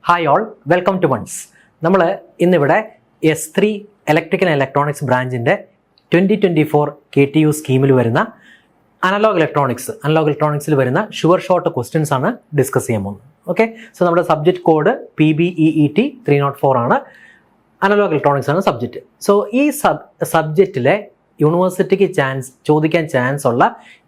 Hi all, welcome to ones. നമ്മൾ ഇന്നിവിടെ S3 electrical and electronics ബ്രാഞ്ചിൻ്റെ 2024 KTU സ്കീമിൽ വരുന്ന അനലോഗ് ഇലക്ട്രോണിക്സിൽ വരുന്ന ഷുവർ ഷോർട്ട് ക്വസ്റ്റ്യൻസ് ആണ് ഡിസ്കസ് ചെയ്യാൻ പോകുന്നത്. ഓക്കെ, സോ നമ്മുടെ സബ്ജക്റ്റ് കോഡ് PBEET 304 ആണ്. അനലോഗ് ഇലക്ട്രോണിക്സ് ആണ് സബ്ജക്റ്റ്. സോ ഈ സബ്ജക്റ്റിലെ യൂണിവേഴ്സിറ്റിക്ക് ചോദിക്കാൻ ചാൻസ് ഉള്ള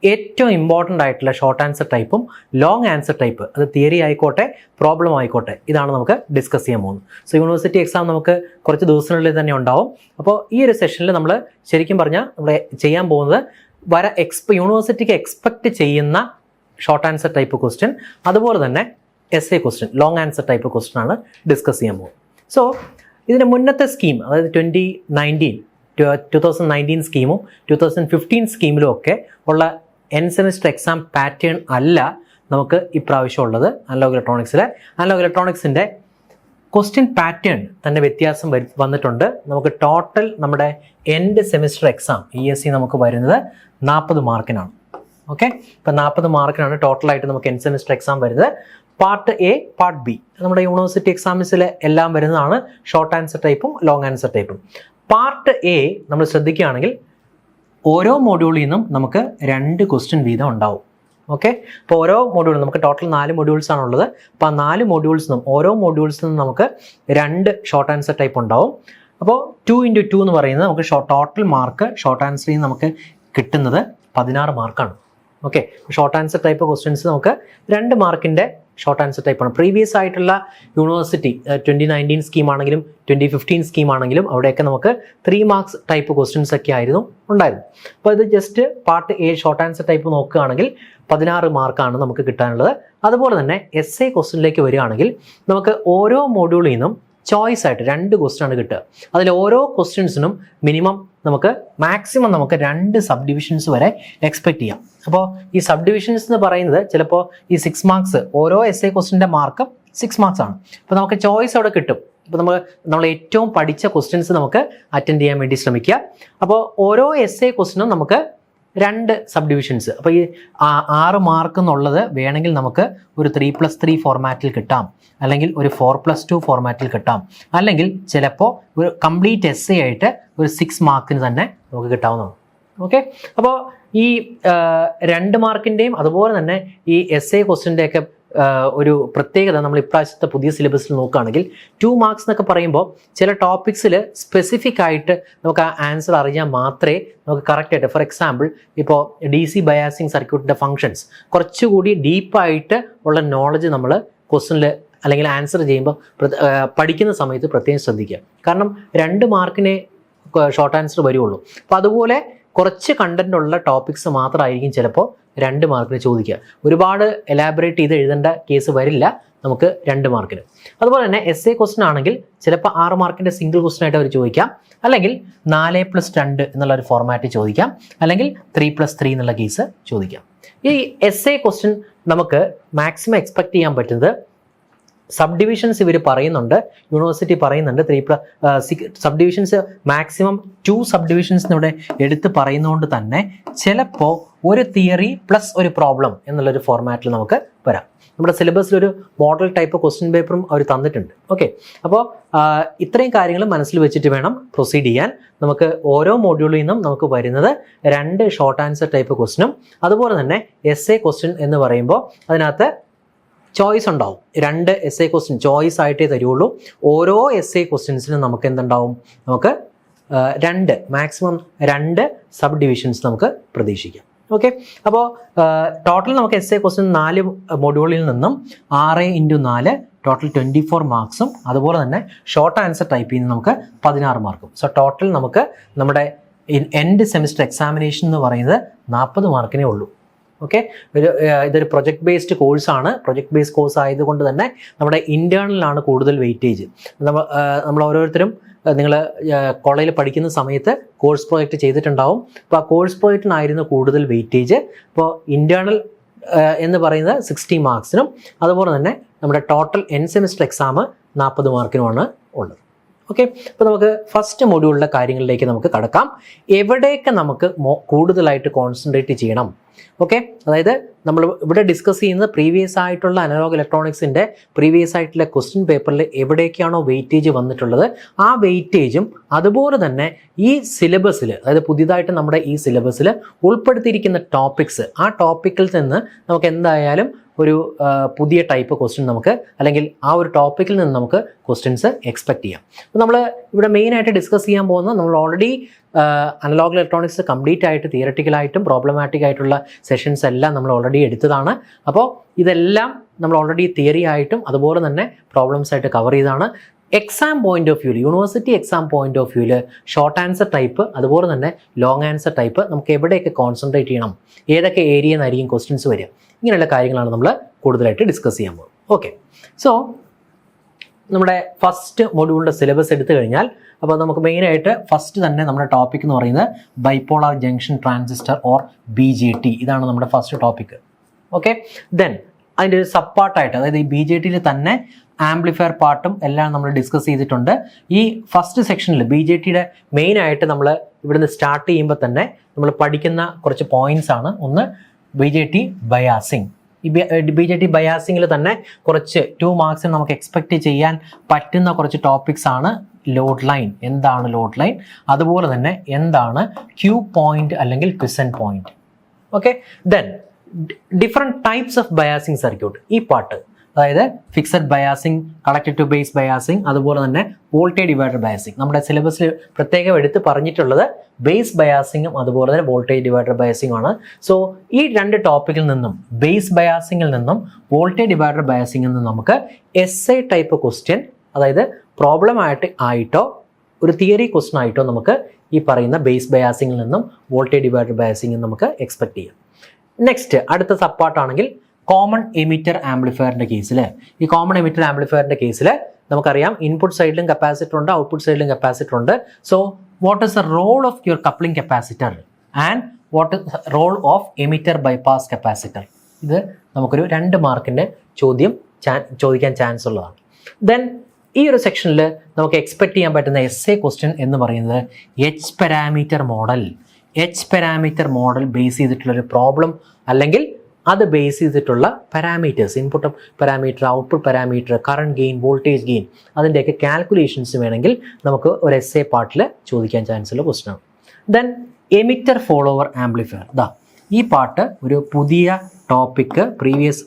ഏറ്റവും ഇമ്പോർട്ടൻ്റ് ആയിട്ടുള്ള ഷോർട്ട് ആൻസർ ടൈപ്പും ലോങ് ആൻസർ ടൈപ്പ്, അത് തിയറി ആയിക്കോട്ടെ പ്രോബ്ലം ആയിക്കോട്ടെ, ഇതാണ് നമുക്ക് ഡിസ്കസ് ചെയ്യാൻ പോകുന്നത്. സോ യൂണിവേഴ്സിറ്റി എക്സാം നമുക്ക് കുറച്ച് ദിവസത്തിനുള്ളിൽ തന്നെ ഉണ്ടാവും. അപ്പോൾ ഈ ഒരു സെഷനിൽ നമ്മൾ ശരിക്കും പറഞ്ഞാൽ നമ്മൾ ചെയ്യാൻ പോകുന്നത് യൂണിവേഴ്സിറ്റിക്ക് എക്സ്പെക്റ്റ് ചെയ്യുന്ന ഷോർട്ട് ആൻസർ ടൈപ്പ് ക്വസ്റ്റ്യൻ, അതുപോലെ തന്നെ essay question, long answer type question ആണ് ഡിസ്കസ് ചെയ്യാൻ പോകുന്നത്. സോ ഇതിൻ്റെ മുന്നത്തെ സ്കീം, അതായത് 2019 സ്കീമും 2015 സ്കീമിലും ഒക്കെ ഉള്ള എൻ സെമിസ്റ്റർ എക്സാം പാറ്റേൺ അല്ല നമുക്ക് ഇപ്രാവശ്യം ഉള്ളത്. അനലോഗ് ഇലക്ട്രോണിക്സിൻ്റെ ക്വസ്റ്റ്യൻ പാറ്റേൺ തന്നെ വ്യത്യാസം വന്നിട്ടുണ്ട്. നമുക്ക് ടോട്ടൽ നമ്മുടെ എൻഡ് സെമിസ്റ്റർ എക്സാം ESE നമുക്ക് വരുന്നത് 40 മാർക്കിനാണ്. ഓക്കെ, ഇപ്പം 40 മാർക്കിനാണ് ടോട്ടലായിട്ട് നമുക്ക് എൻഡ് സെമിസ്റ്റർ എക്സാം വരുന്നത്. പാർട്ട് എ, പാർട്ട് ബി, നമ്മുടെ യൂണിവേഴ്സിറ്റി എക്സാംസിൽ എല്ലാം വരുന്നതാണ് ഷോർട്ട് ആൻസർ ടൈപ്പും ലോങ് ആൻസർ ടൈപ്പും. പാർട്ട് എ നമ്മൾ ശ്രദ്ധിക്കുകയാണെങ്കിൽ ഓരോ മൊഡ്യൂളിൽ നിന്നും നമുക്ക് 2 ക്വസ്റ്റ്യൻ വീതം ഉണ്ടാവും. ഓക്കെ, അപ്പോൾ ഓരോ മൊഡ്യൂളും നമുക്ക് ടോട്ടൽ 4 മൊഡ്യൂൾസ് ആണുള്ളത്. അപ്പോൾ ആ 4 മൊഡ്യൂൾസ് നിന്നും ഓരോ മൊഡ്യൂൾസിൽ നിന്നും നമുക്ക് 2 ഷോർട്ട് ആൻസർ ടൈപ്പ് ഉണ്ടാവും. അപ്പോൾ 2x2 എന്ന് പറയുന്നത് നമുക്ക് ടോട്ടൽ മാർക്ക് ഷോർട്ട് ആൻസറിൽ നിന്ന് നമുക്ക് കിട്ടുന്നത് 16 മാർക്കാണ്. Okay, short answer type questions നമുക്ക് 2 മാർക്കിൻ്റെ ഷോർട്ട് ആൻസർ ടൈപ്പാണ്. പ്രീവിയസ് ആയിട്ടുള്ള യൂണിവേഴ്സിറ്റി 2019 സ്കീം ആണെങ്കിലും 2015 സ്കീം ആണെങ്കിലും അവിടെയൊക്കെ നമുക്ക് 3 മാർക്സ് ടൈപ്പ് ക്വസ്റ്റ്യൻസ് ഒക്കെ ആയിരുന്നു ഉണ്ടായിരുന്നു. അപ്പോൾ ഇത് just part A short answer type നോക്കുകയാണെങ്കിൽ 16 മാർക്കാണ് നമുക്ക് കിട്ടാനുള്ളത്. അതുപോലെ തന്നെ essay ക്വസ്റ്റ്യനിലേക്ക് വരികയാണെങ്കിൽ നമുക്ക് ഓരോ മൊഡ്യൂളിൽ നിന്നും ചോയ്സ് ആയിട്ട് 2 ക്വസ്റ്റ്യൻ ആണ് കിട്ടുക. അതിൽ ഓരോ ക്വസ്റ്റ്യൻസിനും മാക്സിമം നമുക്ക് 2 സബ് ഡിവിഷൻസ് വരെ എക്സ്പെക്ട് ചെയ്യാം. അപ്പോൾ ഈ സബ് ഡിവിഷൻസ് എന്ന് പറയുന്നത് ചിലപ്പോൾ ഈ 6 മാർക്സ്, ഓരോ essay ക്വസ്റ്റ്യൻ്റെ മാർക്ക് 6 മാർക്സ് ആണ്. അപ്പോൾ നമുക്ക് ചോയ്സ് അവിടെ കിട്ടും. അപ്പോൾ നമ്മൾ ഏറ്റവും പഠിച്ച ക്വസ്റ്റ്യൻസ് നമുക്ക് അറ്റൻഡ് ചെയ്യാൻ വേണ്ടി ശ്രമിക്കുക. അപ്പോൾ ഓരോ essay ക്വസ്റ്റ്യനും നമുക്ക് 2 സബ് ഡിവിഷൻസ്. അപ്പോൾ ഈ 6 മാർക്ക് എന്നുള്ളത് വേണമെങ്കിൽ നമുക്ക് ഒരു 3+3 ഫോർമാറ്റിൽ കിട്ടാം, അല്ലെങ്കിൽ ഒരു 4+2 ഫോർമാറ്റിൽ കിട്ടാം, അല്ലെങ്കിൽ ചിലപ്പോൾ ഒരു കംപ്ലീറ്റ് essay ആയിട്ട് ഒരു 6 മാർക്കിന് തന്നെ നമുക്ക് കിട്ടാവുന്നതാണ്. ഓക്കെ, അപ്പോൾ ഈ 2 മാർക്കിൻ്റെയും അതുപോലെ തന്നെ ഈ essay ക്വസ്റ്റ്യൻ്റെയൊക്കെ ഒരു പ്രത്യേകത നമ്മൾ ഇപ്രാവശ്യത്തെ പുതിയ സിലബസിൽ നോക്കുകയാണെങ്കിൽ 2 മാർക്സ് എന്നൊക്കെ പറയുമ്പോൾ ചില ടോപ്പിക്സിൽ സ്പെസിഫിക് ആയിട്ട് നമുക്ക് ആ ആൻസർ അറിഞ്ഞാൽ മാത്രമേ നമുക്ക് കറക്റ്റായിട്ട്, ഫോർ എക്സാമ്പിൾ ഇപ്പോൾ DC ബയാസിങ് സർക്യൂട്ടിൻ്റെ ഫങ്ഷൻസ് കുറച്ചുകൂടി ഡീപ്പായിട്ട് ഉള്ള നോളജ് നമ്മൾ ക്വസ്റ്റ്യനിൽ അല്ലെങ്കിൽ ആൻസർ ചെയ്യുമ്പോൾ പഠിക്കുന്ന സമയത്ത് പ്രത്യേകം ശ്രദ്ധിക്കുക. കാരണം 2 മാർക്കിനെ ഷോർട്ട് ആൻസർ വരുള്ളൂ. അപ്പോൾ അതുപോലെ കുറച്ച് കണ്ടന്റ് ഉള്ള ടോപ്പിക്സ് മാത്രമായിരിക്കും ചിലപ്പോൾ 2 മാർക്കിന് ചോദിക്കുക. ഒരുപാട് എലാബറേറ്റ് ചെയ്ത് എഴുതേണ്ട കേസ് വരില്ല നമുക്ക് 2 മാർക്കിന്. അതുപോലെ തന്നെ essay ക്വസ്റ്റ്യൻ ആണെങ്കിൽ ചിലപ്പോൾ 6 മാർക്കിൻ്റെ സിംഗിൾ ക്വസ്റ്റ്യൻ ആയിട്ട് അവർ ചോദിക്കാം, അല്ലെങ്കിൽ 4+2 എന്നുള്ള ഒരു ഫോർമാറ്റ് ചോദിക്കാം, അല്ലെങ്കിൽ 3+3 എന്നുള്ള കേസ് ചോദിക്കാം. ഈ essay ക്വസ്റ്റ്യൻ നമുക്ക് മാക്സിമം എക്സ്പെക്ട് ചെയ്യാൻ പറ്റുന്നത് സബ് ഡിവിഷൻസ് ഇവർ പറയുന്നുണ്ട്, യൂണിവേഴ്സിറ്റി പറയുന്നുണ്ട്. Sub divisions maximum 2 sub divisions ഇവിടെ എടുത്ത് പറയുന്നതുകൊണ്ട് തന്നെ ചിലപ്പോൾ ഒരു തിയറി പ്ലസ് ഒരു പ്രോബ്ലം എന്നുള്ളൊരു ഫോർമാറ്റിൽ നമുക്ക് വരാം. നമ്മുടെ സിലബസിലൊരു മോഡൽ ടൈപ്പ് ക്വസ്റ്റ്യൻ പേപ്പറും അവർ തന്നിട്ടുണ്ട്. ഓക്കെ, അപ്പോൾ ഇത്രയും കാര്യങ്ങൾ മനസ്സിൽ വെച്ചിട്ട് വേണം പ്രൊസീഡ് ചെയ്യാൻ. നമുക്ക് ഓരോ മോഡ്യൂളിൽ നിന്നും നമുക്ക് വരുന്നത് 2 ഷോർട്ട് ആൻസർ ടൈപ്പ് ക്വസ്റ്റ്യനും അതുപോലെ തന്നെ essay ക്വസ്റ്റ്യൻ എന്ന് പറയുമ്പോൾ അതിനകത്ത് ചോയ്സ് ഉണ്ടാവും. 2 essay ക്വസ്റ്റ്യൻ ചോയ്സ് ആയിട്ടേ തരുള്ളൂ. ഓരോ essay ക്വസ്റ്റ്യൻസിനും നമുക്ക് എന്തുണ്ടാവും, നമുക്ക് മാക്സിമം 2 സബ് ഡിവിഷൻസ് നമുക്ക് പ്രതീക്ഷിക്കാം. ഓക്കെ, അപ്പോൾ ടോട്ടൽ നമുക്ക് essay ക്വസ്റ്റ്യൻ 4 മൊഡ്യൂളിൽ നിന്നും 6x4 ടോട്ടൽ 24 മാർക്സും അതുപോലെ തന്നെ ഷോർട്ട് ആൻസർ ടൈപ്പിൽ നിന്ന് നമുക്ക് 16 മാർക്കും. സോ ടോട്ടൽ നമുക്ക് നമ്മുടെ എൻഡ് സെമിസ്റ്റർ എക്സാമിനേഷൻ എന്ന് പറയുന്നത് 40 മാർക്കിനേ ഉള്ളൂ. ഓക്കെ, ഇതൊരു പ്രൊജക്ട് ബേസ്ഡ് കോഴ്സാണ്. പ്രൊജക്ട് ബേസ്ഡ് കോഴ്സ് ആയതുകൊണ്ട് തന്നെ നമ്മുടെ ഇൻറ്റേർണലാണ് കൂടുതൽ വെയിറ്റേജ്. നമ്മൾ ഓരോരുത്തരും നിങ്ങൾ കോളേജിൽ പഠിക്കുന്ന സമയത്ത് കോഴ്സ് പ്രോജക്റ്റ് ചെയ്തിട്ടുണ്ടാവും. അപ്പോൾ ആ കോഴ്സ് പ്രോജക്റ്റിനായിരുന്നു കൂടുതൽ വെയിറ്റേജ്. അപ്പോൾ ഇൻറ്റേർണൽ എന്ന് പറയുന്നത് 60 മാർക്സിനും അതുപോലെ തന്നെ നമ്മുടെ ടോട്ടൽ എൻ സെമിസ്റ്റർ എക്സാം 40 മാർക്കിനുമാണ് ഉള്ളത്. ഓക്കെ, അപ്പോൾ നമുക്ക് ഫസ്റ്റ് മൊഡ്യൂളിലെ കാര്യങ്ങളിലേക്ക് നമുക്ക് കടക്കാം. എവിടെയൊക്കെ നമുക്ക് കൂടുതലായിട്ട് കോൺസെൻട്രേറ്റ് ചെയ്യണം? ഓക്കെ, അതായത് നമ്മൾ ഇവിടെ ഡിസ്കസ് ചെയ്യുന്നത് പ്രീവിയസ് ആയിട്ടുള്ള അനലോഗ് ഇലക്ട്രോണിക്സിൻ്റെ പ്രീവിയസ് ആയിട്ടുള്ള ക്വസ്റ്റ്യൻ പേപ്പറിൽ എവിടേക്കാണോ വെയിറ്റേജ് വന്നിട്ടുള്ളത് ആ വെയിറ്റേജും അതുപോലെ തന്നെ ഈ സിലബസിൽ, അതായത് പുതിയതായിട്ട് നമ്മുടെ ഈ സിലബസിൽ ഉൾപ്പെടുത്തിയിരിക്കുന്ന ടോപ്പിക്സ്, ആ ടോപ്പിക്കിൽ നിന്ന് നമുക്ക് എന്തായാലും ഒരു പുതിയ ടൈപ്പ് ക്വസ്റ്റ്യൻ നമുക്ക്, അല്ലെങ്കിൽ ആ ഒരു ടോപ്പിക്കിൽ നിന്ന് നമുക്ക് ക്വസ്റ്റ്യൻസ് എക്സ്പെക്ട് ചെയ്യാം. അപ്പോൾ നമ്മൾ ഇവിടെ മെയിനായിട്ട് ഡിസ്കസ് ചെയ്യാൻ പോകുന്നത്, നമ്മൾ ഓൾറെഡി അനലോഗ് ഇലക്ട്രോണിക്സ് കംപ്ലീറ്റ് ആയിട്ട് തിയററ്റിക്കലായിട്ടും പ്രോബ്ലമാറ്റിക് ആയിട്ടുള്ള സെഷൻസ് എല്ലാം നമ്മൾ ഓൾറെഡി എടുത്തതാണ്. അപ്പോൾ ഇതെല്ലാം നമ്മൾ ഓൾറെഡി തിയറി ആയിട്ടും അതുപോലെ തന്നെ പ്രോബ്ലംസ് ആയിട്ട് കവർ ചെയ്തതാണ്. എക്സാം പോയിന്റ് ഓഫ് വ്യൂവിൽ, യൂണിവേഴ്സിറ്റി എക്സാം പോയിന്റ് ഓഫ് വ്യൂവിൽ ഷോർട്ട് ആൻസർ ടൈപ്പ് അതുപോലെ തന്നെ ലോങ് ആൻസർ ടൈപ്പ് നമുക്ക് എവിടെയൊക്കെ കോൺസെൻട്രേറ്റ് ചെയ്യണം, ഏതൊക്കെ ഏരിയയിൽ നിന്നായിരിക്കും ക്വസ്റ്റ്യൻസ് വരിക, ഇങ്ങനെയുള്ള കാര്യങ്ങളാണ് നമ്മൾ കൂടുതലായിട്ട് ഡിസ്കസ് ചെയ്യാൻ പോകുന്നത്. ഓക്കെ, സോ നമ്മുടെ ഫസ്റ്റ് മൊഡ്യൂളിൻ്റെ സിലബസ് എടുത്തു കഴിഞ്ഞാൽ, അപ്പോൾ നമുക്ക് മെയിനായിട്ട് ഫസ്റ്റ് തന്നെ നമ്മുടെ ടോപ്പിക് എന്ന് പറയുന്നത് bipolar junction transistor or BJT, ഇതാണ് നമ്മുടെ ഫസ്റ്റ് ടോപ്പിക്. ഓക്കെ, ദെൻ അതിൻ്റെ ഒരു സബ് പാർട്ടായിട്ട്, അതായത് ഈ BJTയിൽ തന്നെ ആംപ്ലിഫയർ പാർട്ടും എല്ലാം നമ്മൾ ഡിസ്കസ് ചെയ്തിട്ടുണ്ട്. ഈ ഫസ്റ്റ് സെക്ഷനിൽ BJTയുടെ മെയിനായിട്ട് നമ്മൾ ഇവിടുന്ന് സ്റ്റാർട്ട് ചെയ്യുമ്പോൾ തന്നെ നമ്മൾ പഠിക്കുന്ന കുറച്ച് പോയിന്റ്സ് ആണ്. ഒന്ന് BJT ബയാസിങ്. ഈ BJT ബയാസിങ്ങിൽ തന്നെ കുറച്ച് 2 മാർക്സിന് നമുക്ക് എക്സ്പെക്റ്റ് ചെയ്യാൻ പറ്റുന്ന കുറച്ച് ടോപ്പിക്സ് ആണ്. ലോഡ് ലൈൻ, എന്താണ് ലോഡ് ലൈൻ, അതുപോലെ തന്നെ എന്താണ് ക്യൂ പോയിന്റ് അല്ലെങ്കിൽ quiescent point. Okay, then different types of biasing circuit, ഈ പാർട്ട്, അതായത് fixed biasing, connected to base biasing, അതുപോലെ തന്നെ വോൾട്ടേജ് ഡിവൈഡർ ബയാസിങ്. നമ്മുടെ സിലബസിൽ പ്രത്യേകം എടുത്ത് പറഞ്ഞിട്ടുള്ളത് ബേസ് ബയാസിങ്ങും അതുപോലെ തന്നെ വോൾട്ടേജ് ഡിവൈഡർ ബയാസിങ്ങും ആണ്. സോ ഈ രണ്ട് ടോപ്പിക്കിൽ നിന്നും, ബേസ് ബയാസിങ്ങിൽ നിന്നും വോൾട്ടേജ് ഡിവൈഡർ ബയാസിങ്ങിൽ നിന്നും നമുക്ക് essay ടൈപ്പ് ക്വസ്റ്റ്യൻ, അതായത് പ്രോബ്ലം ആയിട്ടോ ഒരു തിയറി ക്വസ്റ്റ്യൻ ആയിട്ടോ നമുക്ക് ഈ പറയുന്ന ബേസ് ബയാസിങ്ങിൽ നിന്നും വോൾട്ടേജ് ഡിവൈഡർ ബയാസിങ്ങിൽ നമുക്ക് എക്സ്പെക്ട് ചെയ്യാം. നെക്സ്റ്റ് അടുത്ത സബ്പാർട്ടാണെങ്കിൽ കോമൺ എമിറ്റർ ആംപ്ലിഫയറിൻ്റെ കേസിൽ, ഈ കോമൺ എമിറ്റർ ആംപ്ലിഫയറിൻ്റെ കേസിൽ നമുക്കറിയാം ഇൻപുട്ട് സൈഡിലും കപ്പാസിറ്റർ ഉണ്ട്, ഔട്ട്പുട്ട് സൈഡിലും കപ്പാസിറ്റർ ഉണ്ട്. So what is the role of your coupling capacitor and what is role of emitter bypass capacitor? ഇത് നമുക്കൊരു 2 മാർക്കിൻ്റെ ചോദിക്കാൻ ചാൻസ് ഉള്ളതാണ്. ദെൻ ഈ ഒരു സെക്ഷനിൽ നമുക്ക് എക്സ്പെക്ട് ചെയ്യാൻ പറ്റുന്ന essay ക്വസ്റ്റ്യൻ എന്ന് പറയുന്നത് H പാരാമീറ്റർ മോഡൽ ബേസ് ചെയ്തിട്ടുള്ളൊരു പ്രോബ്ലം, അല്ലെങ്കിൽ അത് ബേസ് ചെയ്തിട്ടുള്ള parameters, input parameter, output parameter, current gain, voltage gain, അതിൻ്റെയൊക്കെ കാൽക്കുലേഷൻസ് വേണമെങ്കിൽ നമുക്ക് ഒരു essay പാർട്ടിൽ ചോദിക്കാൻ ചാൻസ് ഉള്ള ക്വസ്റ്റ്യനാണ്. ദെൻ എമിറ്റർ ഫോളോവർ ആംപ്ലിഫയർ, ഈ പാർട്ട് ഒരു പുതിയ ടോപ്പിക്ക്, പ്രീവിയസ്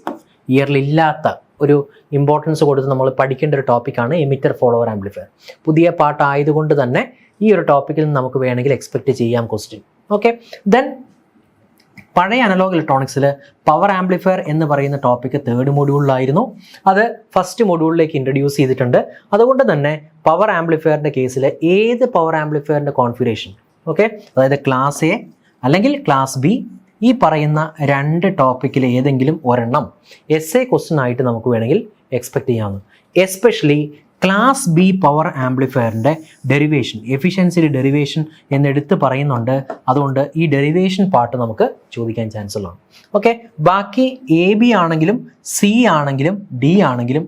ഇയറിൽ ഇല്ലാത്ത ഒരു ഇമ്പോർട്ടൻസ് കൊടുത്ത് നമ്മൾ പഠിക്കേണ്ട ഒരു ടോപ്പിക്കാണ് എമിറ്റർ ഫോളോവർ ആംപ്ലിഫയർ. പുതിയ പാർട്ട് ആയതുകൊണ്ട് തന്നെ ഈ ഒരു ടോപ്പിക്കിൽ നിന്ന് നമുക്ക് വേണമെങ്കിൽ എക്സ്പെക്ട് ചെയ്യാം ക്വസ്റ്റ്യൻ. ഓക്കെ, ദെൻ പഴയ അനലോഗ് ഇലക്ട്രോണിക്സിൽ പവർ ആംപ്ലിഫയർ എന്ന് പറയുന്ന ടോപ്പിക്ക് 3rd മൊഡ്യൂളിലായിരുന്നു. അത് ഫസ്റ്റ് മൊഡ്യൂളിലേക്ക് ഇൻട്രൊഡ്യൂസ് ചെയ്തിട്ടുണ്ട്. അതുകൊണ്ട് തന്നെ പവർ ആംപ്ലിഫയറിൻ്റെ കേസിൽ ഏത് പവർ ആംപ്ലിഫയറിൻ്റെ കോൺഫിഗറേഷൻ, ഓക്കെ, അതായത് ക്ലാസ് എ അല്ലെങ്കിൽ ക്ലാസ് ബി, ഈ പറയുന്ന 2 ടോപ്പിക്കിൽ ഏതെങ്കിലും ഒരെണ്ണം essay ക്വസ്റ്റ്യൻ ആയിട്ട് നമുക്ക് വേണമെങ്കിൽ എക്സ്പെക്ട് ചെയ്യാവുന്നു. എസ്പെഷ്യലി ക്ലാസ് ബി പവർ ആംപ്ലിഫയറിൻ്റെ ഡെറിവേഷൻ, എഫിഷ്യൻസി ഡെറിവേഷൻ എന്നെടുത്ത് പറയുന്നുണ്ട്. അതുകൊണ്ട് ഈ ഡെറിവേഷൻ പാർട്ട് നമുക്ക് ചോദിക്കാൻ ചാൻസ് ഉള്ളതാണ്. ഓക്കെ, ബാക്കി AB ആണെങ്കിലും C ആണെങ്കിലും D ആണെങ്കിലും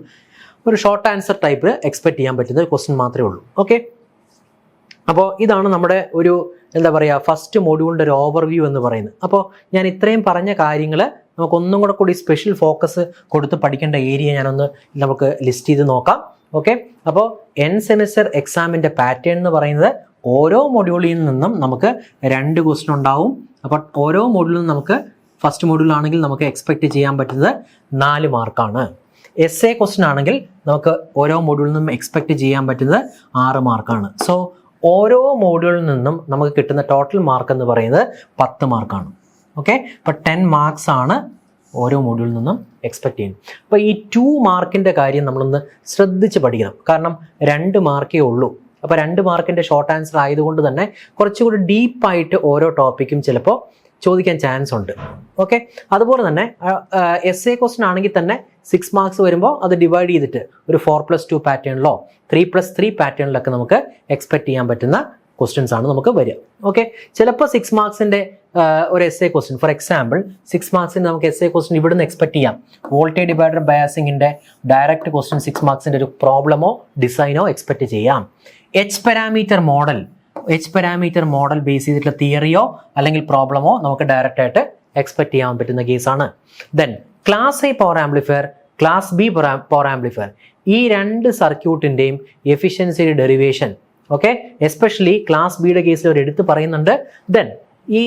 ഒരു ഷോർട്ട് ആൻസർ ടൈപ്പ് എക്സ്പെക്ട് ചെയ്യാൻ പറ്റുന്ന ഒരു ക്വസ്റ്റ്യൻ മാത്രമേ ഉള്ളൂ. ഓക്കെ, അപ്പോൾ ഇതാണ് നമ്മുടെ ഒരു എന്താ പറയുക ഫസ്റ്റ് മൊഡ്യൂളിൻ്റെ ഒരു ഓവർവ്യൂ എന്ന് പറയുന്നത്. അപ്പോൾ ഞാൻ ഇത്രയും പറഞ്ഞ കാര്യങ്ങൾ നമുക്കൊന്നും കൂടി സ്പെഷ്യൽ ഫോക്കസ് കൊടുത്ത് പഠിക്കേണ്ട ഏരിയ ഞാനൊന്ന് നമുക്ക് ലിസ്റ്റ് ചെയ്ത് നോക്കാം. ഓക്കെ, അപ്പോൾ സെമിസ്റ്റർ എക്സാമിൻ്റെ പാറ്റേൺ എന്ന് പറയുന്നത് ഓരോ മൊഡ്യൂളിൽ നിന്നും നമുക്ക് 2 ക്വസ്റ്റ്യൻ ഉണ്ടാവും. അപ്പോൾ ഓരോ മൊഡ്യൂളിലും നമുക്ക് ഫസ്റ്റ് മൊഡ്യൂളാണെങ്കിൽ നമുക്ക് എക്സ്പെക്ട് ചെയ്യാൻ പറ്റുന്നത് 4 മാർക്കാണ്. essay ക്വസ്റ്റ്യൻ ആണെങ്കിൽ നമുക്ക് ഓരോ മൊഡ്യൂളിൽ നിന്നും എക്സ്പെക്ട് ചെയ്യാൻ പറ്റുന്നത് 6 മാർക്കാണ്. സോ ഓരോ മോഡ്യൂളിൽ നിന്നും നമുക്ക് കിട്ടുന്ന ടോട്ടൽ മാർക്ക് എന്ന് പറയുന്നത് 10 മാർക്കാണ്. ഓക്കെ, അപ്പോൾ 10 മാർക്സ് ആണ് ഓരോ മൊഡ്യൂളിൽ നിന്നും എക്സ്പെക്ട് ചെയ്യുന്നത്. അപ്പോൾ ഈ 2 മാർക്കിൻ്റെ കാര്യം നമ്മളൊന്ന് ശ്രദ്ധിച്ച് പഠിക്കണം. കാരണം 2 മാർക്കേ ഉള്ളൂ. അപ്പോൾ 2 മാർക്കിൻ്റെ ഷോർട്ട് ആൻസർ ആയതുകൊണ്ട് തന്നെ കുറച്ചുകൂടി ഡീപ്പായിട്ട് ഓരോ ടോപ്പിക്കും ചിലപ്പോൾ ചോദിക്കാൻ ചാൻസ് ഉണ്ട്. ഓക്കെ, അതുപോലെ തന്നെ essay ക്വസ്റ്റ്യൻ ആണെങ്കിൽ തന്നെ 6 മാർക്സ് വരുമ്പോൾ അത് ഡിവൈഡ് ചെയ്തിട്ട് ഒരു 4+2 പാറ്റേണിലോ 3+3 പാറ്റേണിലൊക്കെ നമുക്ക് എക്സ്പെക്ട് ചെയ്യാൻ പറ്റുന്ന ക്വസ്റ്റ്യൻസ് ആണ് നമുക്ക് വരിക. ഓക്കെ, ചിലപ്പോൾ 6 മാർക്സിൻ്റെ ഒരു S A question for example 6 മാർക്സിന് നമുക്ക് എസ് എ ക്വസ്റ്റ്യൻ ഇവിടുന്ന് എക്സ്പെക്ട് ചെയ്യാം. വോൾട്ടേജ് ഡിവൈഡർ ബയാസിങ്ങിന്റെ ഡയറക്റ്റ് ക്വസ്റ്റ്യൻ 6 മാർക്സിന്റെ ഒരു പ്രോബ്ലമോ ഡിസൈനോ എക്സ്പെക്ട് ചെയ്യാം. എച്ച് പാരാമീറ്റർ മോഡൽ ബേസ് ചെയ്തിട്ടുള്ള തിയറിയോ അല്ലെങ്കിൽ പ്രോബ്ലമോ നമുക്ക് ഡയറക്റ്റ് ആയിട്ട് എക്സ്പെക്ട് ചെയ്യാൻ പറ്റുന്ന കേസാണ്. Then class A power amplifier, class B power amplifier, ഈ രണ്ട് സർക്യൂട്ടിന്റെയും എഫിഷ്യൻസിയുടെ ഡെറിവേഷൻ, ഓക്കെ, എസ്പെഷ്യലി ക്ലാസ് ബിയുടെ കേസിൽ അവർ എടുത്ത് പറയുന്നുണ്ട്. ദെൻ ഈ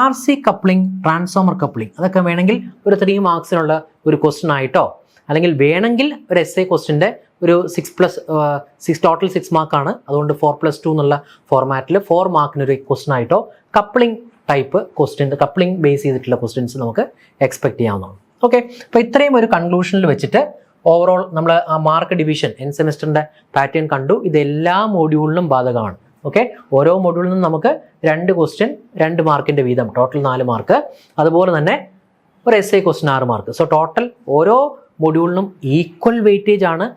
RC കപ്ലിംഗ്, ട്രാൻസ്ഫോമർ കപ്ലിംഗ്, അതൊക്കെ വേണമെങ്കിൽ ഒരു 3 മാർക്സിനുള്ള ഒരു ക്വസ്റ്റ്യൻ ആയിട്ടോ, അല്ലെങ്കിൽ വേണമെങ്കിൽ ഒരു എസ് എ ക്വസ്റ്റ്യൻ്റെ ഒരു 6+6 ടോട്ടൽ 6 മാർക്കാണ്, അതുകൊണ്ട് 4+2 എന്നുള്ള ഫോർമാറ്റിൽ 4 മാർക്കിനൊരു ക്വസ്റ്റ്യൻ ആയിട്ടോ coupling type question, coupling base ചെയ്തിട്ടുള്ള ക്വസ്റ്റ്യൻസ് നമുക്ക് എക്സ്പെക്ട് ചെയ്യാവുന്നതാണ്. ഓക്കെ, അപ്പോൾ ഇത്രയും ഒരു കൺക്ലൂഷനിൽ വെച്ചിട്ട് ഓവറോൾ നമ്മൾ ആ മാർക്ക് ഡിവിഷൻ എൻ സെമിസ്റ്ററിൻ്റെ പാറ്റേൺ കണ്ടു. ഇത് എല്ലാ മോഡ്യൂളിലും ബാധകമാണ്. ഓക്കെ, ഓരോ മോഡ്യൂളിൽ നിന്നും നമുക്ക് 2 ക്വസ്റ്റ്യൻ 2 മാർക്കിൻ്റെ വീതം, ടോട്ടൽ 4 മാർക്ക്. അതുപോലെ തന്നെ ഒരു S A question 6 mark. So total ഓരോ മൊഡ്യൂളിനും ഈക്വൽ വെയിറ്റേജ് ആണ്.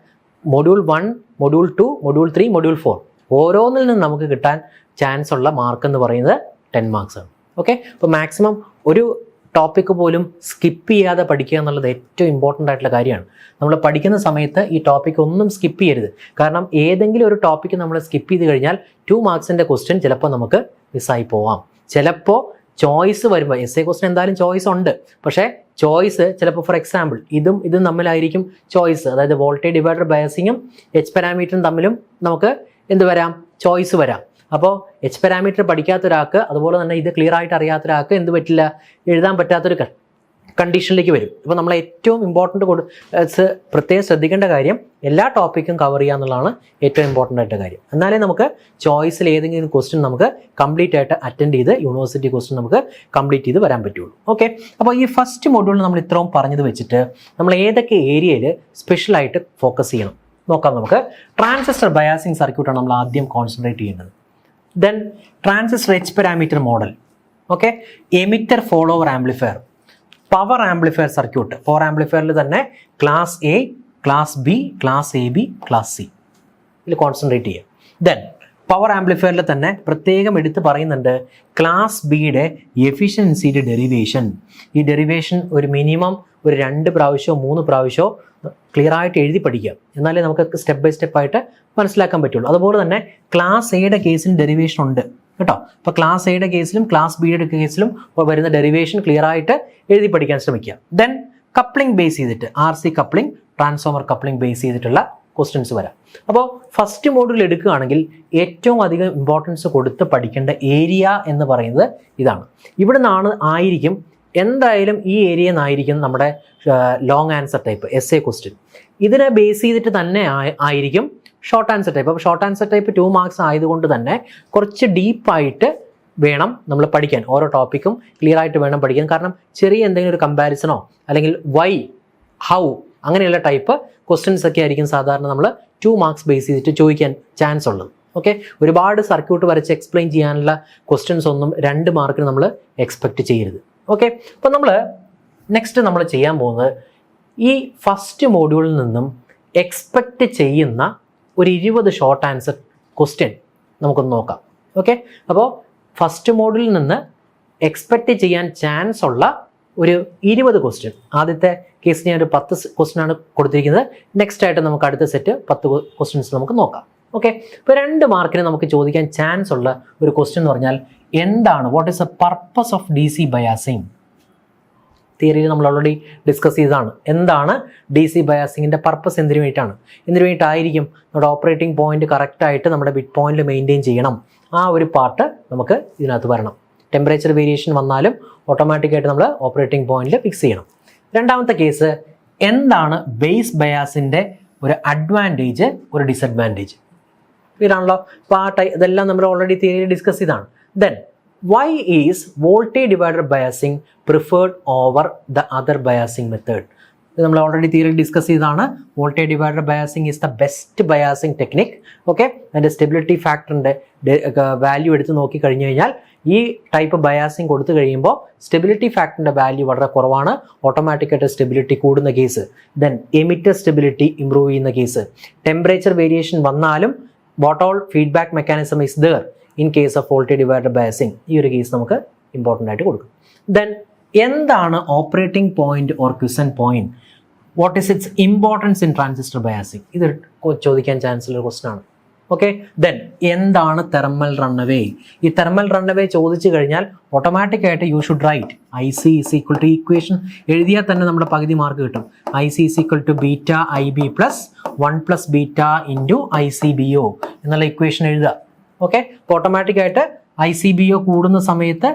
മൊഡ്യൂൾ 1, മൊഡ്യൂൾ 2, മൊഡ്യൂൾ 3, മൊഡ്യൂൾ 4 ഓരോന്നിൽ നിന്നും നമുക്ക് കിട്ടാൻ ചാൻസ് ഉള്ള മാർക്ക് എന്ന് പറയുന്നത് 10 മാർക്സ് ആണ്. ഓക്കെ, അപ്പോൾ മാക്സിമം ഒരു ടോപ്പിക്ക് പോലും സ്കിപ്പ് ചെയ്യാതെ പഠിക്കുക എന്നുള്ളത് ഏറ്റവും ഇമ്പോർട്ടൻ്റ് ആയിട്ടുള്ള കാര്യമാണ്. നമ്മൾ പഠിക്കുന്ന സമയത്ത് ഈ ടോപ്പിക്ക് ഒന്നും സ്കിപ്പ് ചെയ്യരുത്. കാരണം ഏതെങ്കിലും ഒരു ടോപ്പിക്ക് നമ്മൾ സ്കിപ്പ് ചെയ്ത് കഴിഞ്ഞാൽ 2 മാർക്സിൻ്റെ ക്വസ്റ്റ്യൻ ചിലപ്പോൾ നമുക്ക് മിസ്സായി പോവാം. ചിലപ്പോൾ ചോയ്സ് വരുമ്പോൾ, എസ് എ ക്വസ്റ്റ്യൻ എന്തായാലും ചോയ്സ് ഉണ്ട്, പക്ഷേ ചോയ്സ് ചിലപ്പോൾ ഫോർ എക്സാമ്പിൾ ഇതും തമ്മിലായിരിക്കും ചോയ്സ്. അതായത് വോൾട്ടേജ് ഡിവൈഡർ ബയാസിങ്ങും എച്ച് പാരാമീറ്ററും തമ്മിലും നമുക്ക് എന്ത് വരാം, ചോയ്സ് വരാം. അപ്പോൾ എച്ച് പാരാമീറ്റർ പഠിക്കാത്ത ഒരാൾക്ക്, അതുപോലെ തന്നെ ഇത് ക്ലിയർ ആയിട്ട് അറിയാത്ത ഒരാൾക്ക് എന്ത് പറ്റില്ല, എഴുതാൻ പറ്റാത്തൊരു കണ്ടീഷനിലേക്ക് വരും. ഇപ്പോൾ നമ്മൾ ഏറ്റവും ഇമ്പോർട്ടൻ്റ് പ്രത്യേകം ശ്രദ്ധിക്കേണ്ട കാര്യം എല്ലാ ടോപ്പിക്കും കവർ ചെയ്യുക എന്നുള്ളതാണ് ഏറ്റവും ഇമ്പോർട്ടൻ്റ് ആയിട്ട് കാര്യം. എന്നാലേ നമുക്ക് ചോയ്സിൽ ഏതെങ്കിലും ക്വസ്റ്റ്യൻ നമുക്ക് കംപ്ലീറ്റ് ആയിട്ട് അറ്റൻഡ് ചെയ്ത് യൂണിവേഴ്സിറ്റി ക്വസ്റ്റ്യൻ നമുക്ക് കംപ്ലീറ്റ് ചെയ്ത് വരാൻ പറ്റുള്ളൂ. ഓക്കെ, അപ്പോൾ ഈ ഫസ്റ്റ് മൊഡ്യൂളിൽ നമ്മൾ ഇത്രയും പറഞ്ഞത് വെച്ചിട്ട് നമ്മൾ ഏതൊക്കെ ഏരിയയിൽ സ്പെഷ്യലായിട്ട് ഫോക്കസ് ചെയ്യണം നോക്കാം. നമുക്ക് ട്രാൻസിസ്റ്റർ ബയാസിങ് സർക്യൂട്ടാണ് നമ്മൾ ആദ്യം കോൺസെൻട്രേറ്റ് ചെയ്യേണ്ടത്. Then transistor H parameter model, okay, emitter follower amplifier, power amplifier circuit. Power ആംപ്ലിഫയറിൽ തന്നെ class A, class B, class A B, class C, ഇതിൽ കോൺസെൻട്രേറ്റ് ചെയ്യുക. ദെൻ പവർ ആംപ്ലിഫയറിൽ തന്നെ പ്രത്യേകം എടുത്ത് പറയുന്നുണ്ട് ക്ലാസ് ബിയുടെ എഫിഷ്യൻസിയുടെ ഡെറിവേഷൻ. ഈ ഡെറിവേഷൻ ഒരു മിനിമം ഒരു 2 പ്രാവശ്യമോ 3 പ്രാവശ്യമോ ക്ലിയർ ആയിട്ട് എഴുതി പഠിക്കാം, എന്നാലേ നമുക്ക് സ്റ്റെപ്പ് ബൈ സ്റ്റെപ്പ് ആയിട്ട് മനസ്സിലാക്കാൻ പറ്റുള്ളൂ. അതുപോലെ തന്നെ ക്ലാസ് എയുടെ കേസിൽ ഡെറിവേഷൻ ഉണ്ട് കേട്ടോ. അപ്പോൾ ക്ലാസ് എയുടെ കേസിലും ക്ലാസ് ബിയുടെ കേസിലും വരുന്ന ഡെറിവേഷൻ ക്ലിയർ ആയിട്ട് എഴുതി പഠിക്കാൻ ശ്രമിക്കുക. ദെൻ കപ്ലിംഗ് ബേസ് ചെയ്തിട്ട് RC coupling, transformer coupling base ചെയ്തിട്ടുള്ള ക്വസ്റ്റ്യൻസ് വരാം. അപ്പോൾ ഫസ്റ്റ് മോഡ്യൂൾ എടുക്കുകയാണെങ്കിൽ ഏറ്റവും അധികം ഇമ്പോർട്ടൻസ് കൊടുത്ത് പഠിക്കേണ്ട ഏരിയ എന്ന് പറയുന്നത് ഇതാണ്. ഇവിടെ നിന്നാണ് ആയിരിക്കും എന്തായാലും ഈ ഏരിയയിൽ നിന്നായിരിക്കും നമ്മുടെ long answer type S A question. ഇതിനെ ബേസ് ചെയ്തിട്ട് തന്നെ ആയിരിക്കും ഷോർട്ട് ആൻസർ ടൈപ്പ്. അപ്പോൾ ഷോർട്ട് ആൻസർ ടൈപ്പ് 2 മാർക്സ് ആയതുകൊണ്ട് തന്നെ കുറച്ച് ഡീപ്പായിട്ട് വേണം നമ്മൾ പഠിക്കാൻ. ഓരോ ടോപ്പിക്കും ക്ലിയർ ആയിട്ട് വേണം പഠിക്കാൻ. കാരണം ചെറിയ എന്തെങ്കിലും ഒരു കമ്പാരിസണോ അല്ലെങ്കിൽ വൈ, ഹൗ അങ്ങനെയുള്ള ടൈപ്പ് ക്വസ്റ്റ്യൻസ് ഒക്കെ ആയിരിക്കും സാധാരണ നമ്മൾ 2 മാർക്സ് ബേസ് ചെയ്തിട്ട് ചോദിക്കാൻ ചാൻസ് ഉള്ളത്. ഓക്കെ, ഒരുപാട് സർക്യൂട്ട് വരച്ച് എക്സ്പ്ലെയിൻ ചെയ്യാനുള്ള ക്വസ്റ്റ്യൻസ് ഒന്നും 2 മാർക്കിന് നമ്മൾ എക്സ്പെക്റ്റ് ചെയ്യരുത്. ഓക്കെ, അപ്പോൾ നെക്സ്റ്റ് നമ്മൾ ചെയ്യാൻ പോകുന്നത് ഈ ഫസ്റ്റ് മോഡ്യൂളിൽ നിന്നും എക്സ്പെക്റ്റ് ചെയ്യുന്ന ഒരു 20 ഷോർട്ട് ആൻസർ ക്വസ്റ്റ്യൻ നമുക്കൊന്ന് നോക്കാം. ഓക്കെ, അപ്പോൾ ഫസ്റ്റ് മോഡ്യൂളിൽ നിന്ന് എക്സ്പെക്റ്റ് ചെയ്യാൻ ചാൻസ് ഉള്ള ഒരു 20 ക്വസ്റ്റ്യൻ. ആദ്യത്തെ കേസിന് ഞാൻ ഒരു 10 ക്വസ്റ്റ്യൻ ആണ് കൊടുത്തിരിക്കുന്നത്. നെക്സ്റ്റ് ആയിട്ട് നമുക്ക് അടുത്ത സെറ്റ് 10 ക്വസ്റ്റ്യൻസ് നമുക്ക് നോക്കാം. ഓക്കെ, ഇപ്പോൾ 2 മാർക്കിന് നമുക്ക് ചോദിക്കാൻ ചാൻസ് ഉള്ള ഒരു ക്വസ്റ്റ്യൻ എന്ന് പറഞ്ഞാൽ എന്താണ്, what is the purpose of DC biasing? തിയറിയിൽ നമ്മൾ ഓൾറെഡി ഡിസ്കസ് ചെയ്തതാണ്. എന്താണ് DC ബയാസിങ്ങിൻ്റെ പർപ്പസ്, എന്തിനു വേണ്ടിയിട്ടായിരിക്കും നമ്മുടെ ഓപ്പറേറ്റിംഗ് പോയിന്റ് കറക്റ്റായിട്ട് നമ്മുടെ ബിറ്റ് പോയിന്റിൽ മെയിൻറ്റെയിൻ ചെയ്യണം. ആ ഒരു പാർട്ട് നമുക്ക് ഇതിനകത്ത് വരണം. ടെമ്പറേച്ചർ വേരിയേഷൻ വന്നാലും ഓട്ടോമാറ്റിക്കായിട്ട് നമ്മൾ ഓപ്പറേറ്റിംഗ് പോയിന്റിൽ ഫിക്സ് ചെയ്യണം. രണ്ടാമത്തെ കേസ്, എന്താണ് ബേസ് ബയാസിൻ്റെ ഒരു അഡ്വാൻറ്റേജ്, ഒരു ഡിസഡ്വാൻറ്റേജ്? ഇതാണല്ലോ. അപ്പോൾ ഇതെല്ലാം നമ്മൾ ഓൾറെഡി തിയറിയിൽ ഡിസ്കസ് ചെയ്തതാണ്. Then why is voltage divider biasing preferred over the other biasing method? ഇത് നമ്മൾ ഓൾറെഡി തിയറി ഡിസ്കസ് ചെയ്തതാണ്. Voltage divider biasing is the best biasing technique. Okay, അതിൻ്റെ സ്റ്റെബിലിറ്റി ഫാക്ടറിൻ്റെ വാല്യൂ എടുത്ത് നോക്കി കഴിഞ്ഞു കഴിഞ്ഞാൽ ഈ ടൈപ്പ് ബയാസിങ് കൊടുത്തു കഴിയുമ്പോൾ സ്റ്റെബിലിറ്റി ഫാക്ടറിൻ്റെ വാല്യൂ വളരെ കുറവാണ്. ഓട്ടോമാറ്റിക്കായിട്ട് സ്റ്റെബിലിറ്റി കൂടുന്ന case. Then emitter stability improve ചെയ്യുന്ന കേസ്. ടെമ്പറേച്ചർ വേരിയേഷൻ വന്നാലും what all feedback mechanism is there in case of voltage divider biasing. ഈ ഒരു കേസ് നമുക്ക് ഇമ്പോർട്ടൻ്റ് ആയിട്ട് കൊടുക്കും. ദെൻ എന്താണ് operating point or quiescent point? What is its importance in transistor biasing? ഇത് ചോദിക്കാൻ ചാൻസ് ഉള്ള ക്വസ്റ്റൻ ആണ്. ഓക്കെ, ദെൻ എന്താണ് തെർമൽ റണ്ണവേ? ഈ തെർമൽ റണ്ണവേ ചോദിച്ചു കഴിഞ്ഞാൽ ഓട്ടോമാറ്റിക്കായിട്ട് you should write I C is equal to equation എഴുതിയാൽ തന്നെ നമ്മുടെ പകുതി മാർക്ക് കിട്ടും. I C is equal to beta I B plus 1 + beta into I C B O എന്നുള്ള ഇക്വേഷൻ എഴുതുക. ഓക്കെ, അപ്പോൾ ഓട്ടോമാറ്റിക്കായിട്ട് ഐ സി ബി ഒ കൂടുന്ന സമയത്ത്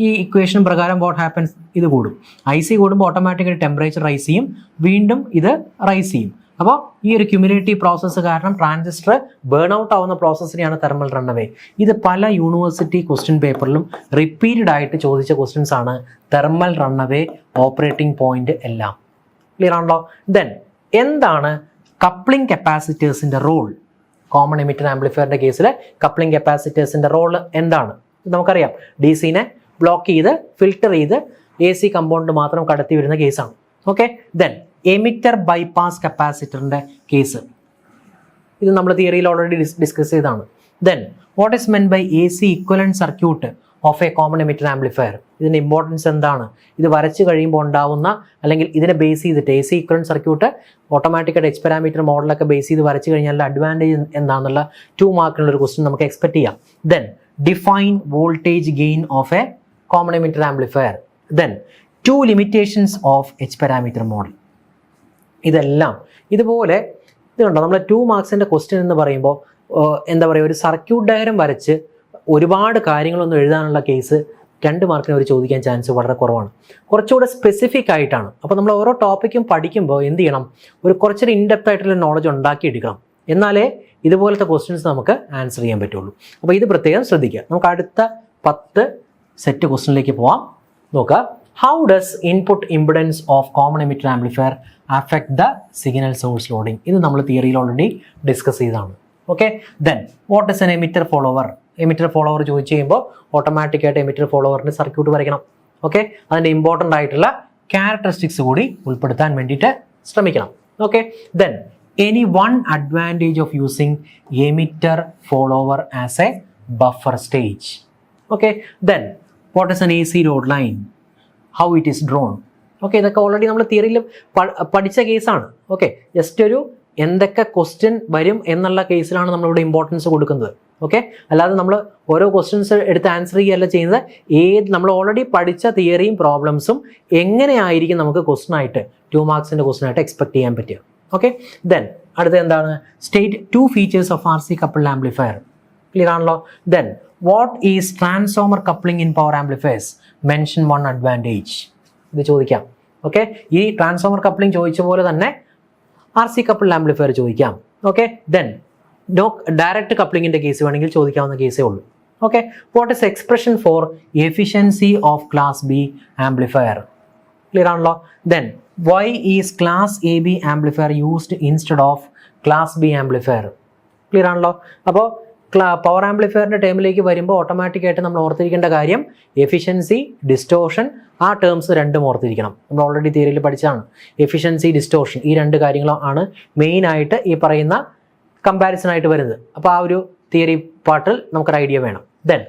ഈ ഇക്വേഷൻ പ്രകാരം വാട്ട് ഹാപ്പൻസ്, ഇത് കൂടും. ഐ സി കൂടുമ്പോൾ ഓട്ടോമാറ്റിക്കായിട്ട് ടെമ്പറേച്ചർ റൈസ് ചെയ്യും, വീണ്ടും ഇത് റൈസ് ചെയ്യും. അപ്പോൾ ഈ ഒരു ക്യുമുലേറ്റീവ് പ്രോസസ്സ് കാരണം ട്രാൻസിസ്റ്റർ ബേൺ ഔട്ട് ആവുന്ന പ്രോസസ്സിനെയാണ് തെർമൽ റണ്ണവേ. ഇത് പല യൂണിവേഴ്സിറ്റി ക്വസ്റ്റ്യൻ പേപ്പറിലും റിപ്പീറ്റഡ് ആയിട്ട് ചോദിച്ച ക്വസ്റ്റ്യൻസ് ആണ്. തെർമൽ റണ്ണവേ, ഓപ്പറേറ്റിംഗ് പോയിന്റ് എല്ലാം ക്ലിയർ ആണല്ലോ. ദെൻ എന്താണ് കപ്ലിംഗ് കപ്പാസിറ്റേഴ്സിന്റെ റോൾ? കോമൺ എമിറ്റർ ആംപ്ലിഫയറിന്റെ കേസിൽ കപ്ലിംഗ് കപ്പാസിറ്റേഴ്സിന്റെ റോൾ എന്താണ്? നമുക്കറിയാം, ഡി സിനെ ബ്ലോക്ക് ചെയ്ത് ഫിൽട്ടർ ചെയ്ത് എ സി കമ്പൗണ്ട് മാത്രം കടത്തി വരുന്ന കേസാണ്. ഓക്കെ, ദെൻ എമിറ്റർ ബൈപ്പാസ് കപ്പാസിറ്ററിന്റെ കേസ്, ഇത് നമ്മൾ തിയറിയിൽ ഓൾറെഡി ഡിസ്കസ് ചെയ്തതാണ്. Then what is meant by A C equivalent circuit of a common emitter amplifier? ഇതിന്റെ ഇമ്പോർട്ടൻസ് എന്താണ്? ഇത് വരച്ച് കഴിയുമ്പോൾ ഉണ്ടാവുന്ന, അല്ലെങ്കിൽ ഇതിനെ ബേസ് ചെയ്തിട്ട് എ സി ഇക്വലന്റ് സർക്യൂട്ട് ഓട്ടോമാറ്റിക്കായിട്ട് എച്ച് പാരാമീറ്റർ മോഡലൊക്കെ ബേസ് ചെയ്ത് വരച്ച് കഴിഞ്ഞാൽ അഡ്വാൻറ്റേജ് എന്താണെന്നുള്ള 2 മാർക്കിനുള്ള ഒരു ക്വസ്റ്റ്യൻ നമുക്ക് എക്സ്പെക്ട് ചെയ്യാം. Then define voltage gain of a common emitter amplifier. Then 2 limitations of H parameter model. ഇതെല്ലാം ഇതുപോലെ ഇത് കണ്ടോ, നമ്മൾ 2 മാർക്സിൻ്റെ ക്വസ്റ്റ്യൻ എന്ന് പറയുമ്പോൾ എന്താ പറയുക, ഒരു സർക്യൂട്ട് ഡയഗ്രം വരച്ച് ഒരുപാട് കാര്യങ്ങളൊന്നും എഴുതാനുള്ള കേസ് 2 മാർക്കിന് അവർ ചോദിക്കാൻ ചാൻസ് വളരെ കുറവാണ്. കുറച്ചുകൂടെ സ്പെസിഫിക് ആയിട്ടാണ്. അപ്പോൾ നമ്മൾ ഓരോ ടോപ്പിക്കും പഠിക്കുമ്പോൾ എന്ത് ചെയ്യണം, ഒരു കുറച്ചൊരു ഇൻഡെപ്ത് ആയിട്ടുള്ള നോളജ് ഉണ്ടാക്കിയെടുക്കണം. എന്നാലേ ഇതുപോലത്തെ ക്വസ്റ്റ്യൻസ് നമുക്ക് ആൻസർ ചെയ്യാൻ പറ്റുള്ളൂ. അപ്പോൾ ഇത് പ്രത്യേകം ശ്രദ്ധിക്കുക. നമുക്ക് അടുത്ത 10 സെറ്റ് ക്വസ്റ്റ്യനിലേക്ക് പോവാം. നോക്കുക, how does input impedance of common emitter amplifier affect the signal source loading? ഇത് നമ്മൾ തിയറിയിൽ ഓൾറെഡി ഡിസ്കസ് ചെയ്തതാണ്. Okay, then what is an emitter follower? Emitter follower ചോദിച്ചു കഴിയുമ്പോൾ ഓട്ടോമാറ്റിക്കായിട്ട് എമിറ്റർ ഫോളോവറിൻ്റെ സർക്യൂട്ട് വരയ്ക്കണം. ഓക്കെ, അതിൻ്റെ ഇമ്പോർട്ടൻ്റ് ആയിട്ടുള്ള ക്യാരക്ടറിസ്റ്റിക്സ് കൂടി ഉൾപ്പെടുത്താൻ വേണ്ടിയിട്ട് ശ്രമിക്കണം. Okay, then any one advantage of using emitter follower as A buffer stage? Okay, then what is an A C load line? How it is drawn? Okay, ഇതൊക്കെ already നമ്മൾ തിയറിയിൽ പഠിച്ച കേസാണ്. ഓക്കെ, ജസ്റ്റ് ഒരു എന്തൊക്കെ ക്വസ്റ്റ്യൻ വരും എന്നുള്ള കേസിലാണ് നമ്മളിവിടെ ഇമ്പോർട്ടൻസ് കൊടുക്കുന്നത്. ഓക്കെ, അല്ലാതെ നമ്മൾ ഓരോ ക്വസ്റ്റ്യൻസ് എടുത്ത് ആൻസർ ചെയ്യുകയല്ല ചെയ്യുന്നത്. നമ്മൾ ഓൾറെഡി പഠിച്ച തിയറിയും പ്രോബ്ലംസും എങ്ങനെയായിരിക്കും നമുക്ക് ക്വസ്റ്റ്യൻ ആയിട്ട് 2 മാർക്സിൻ്റെ ക്വസ്റ്റ്യൻ ആയിട്ട് എക്സ്പെക്ട് ചെയ്യാൻ പറ്റുക. ഓക്കെ, ദെൻ അടുത്ത എന്താണ്, state 2 features of RC coupled amplifier. Clear ആണല്ലോ. Then what is transformer coupling in power amplifiers? Mention 1 advantage. ഇത് ചോദിക്കാം. ഓക്കെ, ഈ ട്രാൻസ്ഫോമർ കപ്ലിംഗ് ചോദിച്ച പോലെ തന്നെ RC കപ്പിൾഡ് ആംപ്ലിഫയർ ചോദിക്കാം. ഓക്കെ, ദെൻ ഡയറക്റ്റ് കപ്ലിങ്ങിൻ്റെ കേസ് വേണമെങ്കിൽ ചോദിക്കാവുന്ന കേസേ ഉള്ളൂ. Okay, what is expression for efficiency of class B amplifier? Clear ആണല്ലോ. Then why is class AB amplifier used instead of class B amplifier? Clear ആണല്ലോ. അപ്പോൾ power ആംപ്ലിഫയറിൻ്റെ ടേമിലേക്ക് വരുമ്പോൾ ഓട്ടോമാറ്റിക്കായിട്ട് നമ്മൾ ഓർത്തിരിക്കേണ്ട കാര്യം എഫിഷ്യൻസി, ഡിസ്റ്റോർഷൻ, ആ ടേംസ് രണ്ടും ഓർത്തിരിക്കണം. നമ്മൾ ഓൾറെഡി തിയറിയിൽ പഠിച്ചതാണ്. എഫിഷ്യൻസി, ഡിസ്റ്റോർഷൻ, ഈ 2 കാര്യങ്ങളാണ് മെയിനായിട്ട് ഈ പറയുന്ന കമ്പാരിസൺ ആയിട്ട് വരുന്നത്. അപ്പോൾ ആ ഒരു തിയറി പാർട്ടിൽ നമുക്കൊരു ഐഡിയ വേണം. Then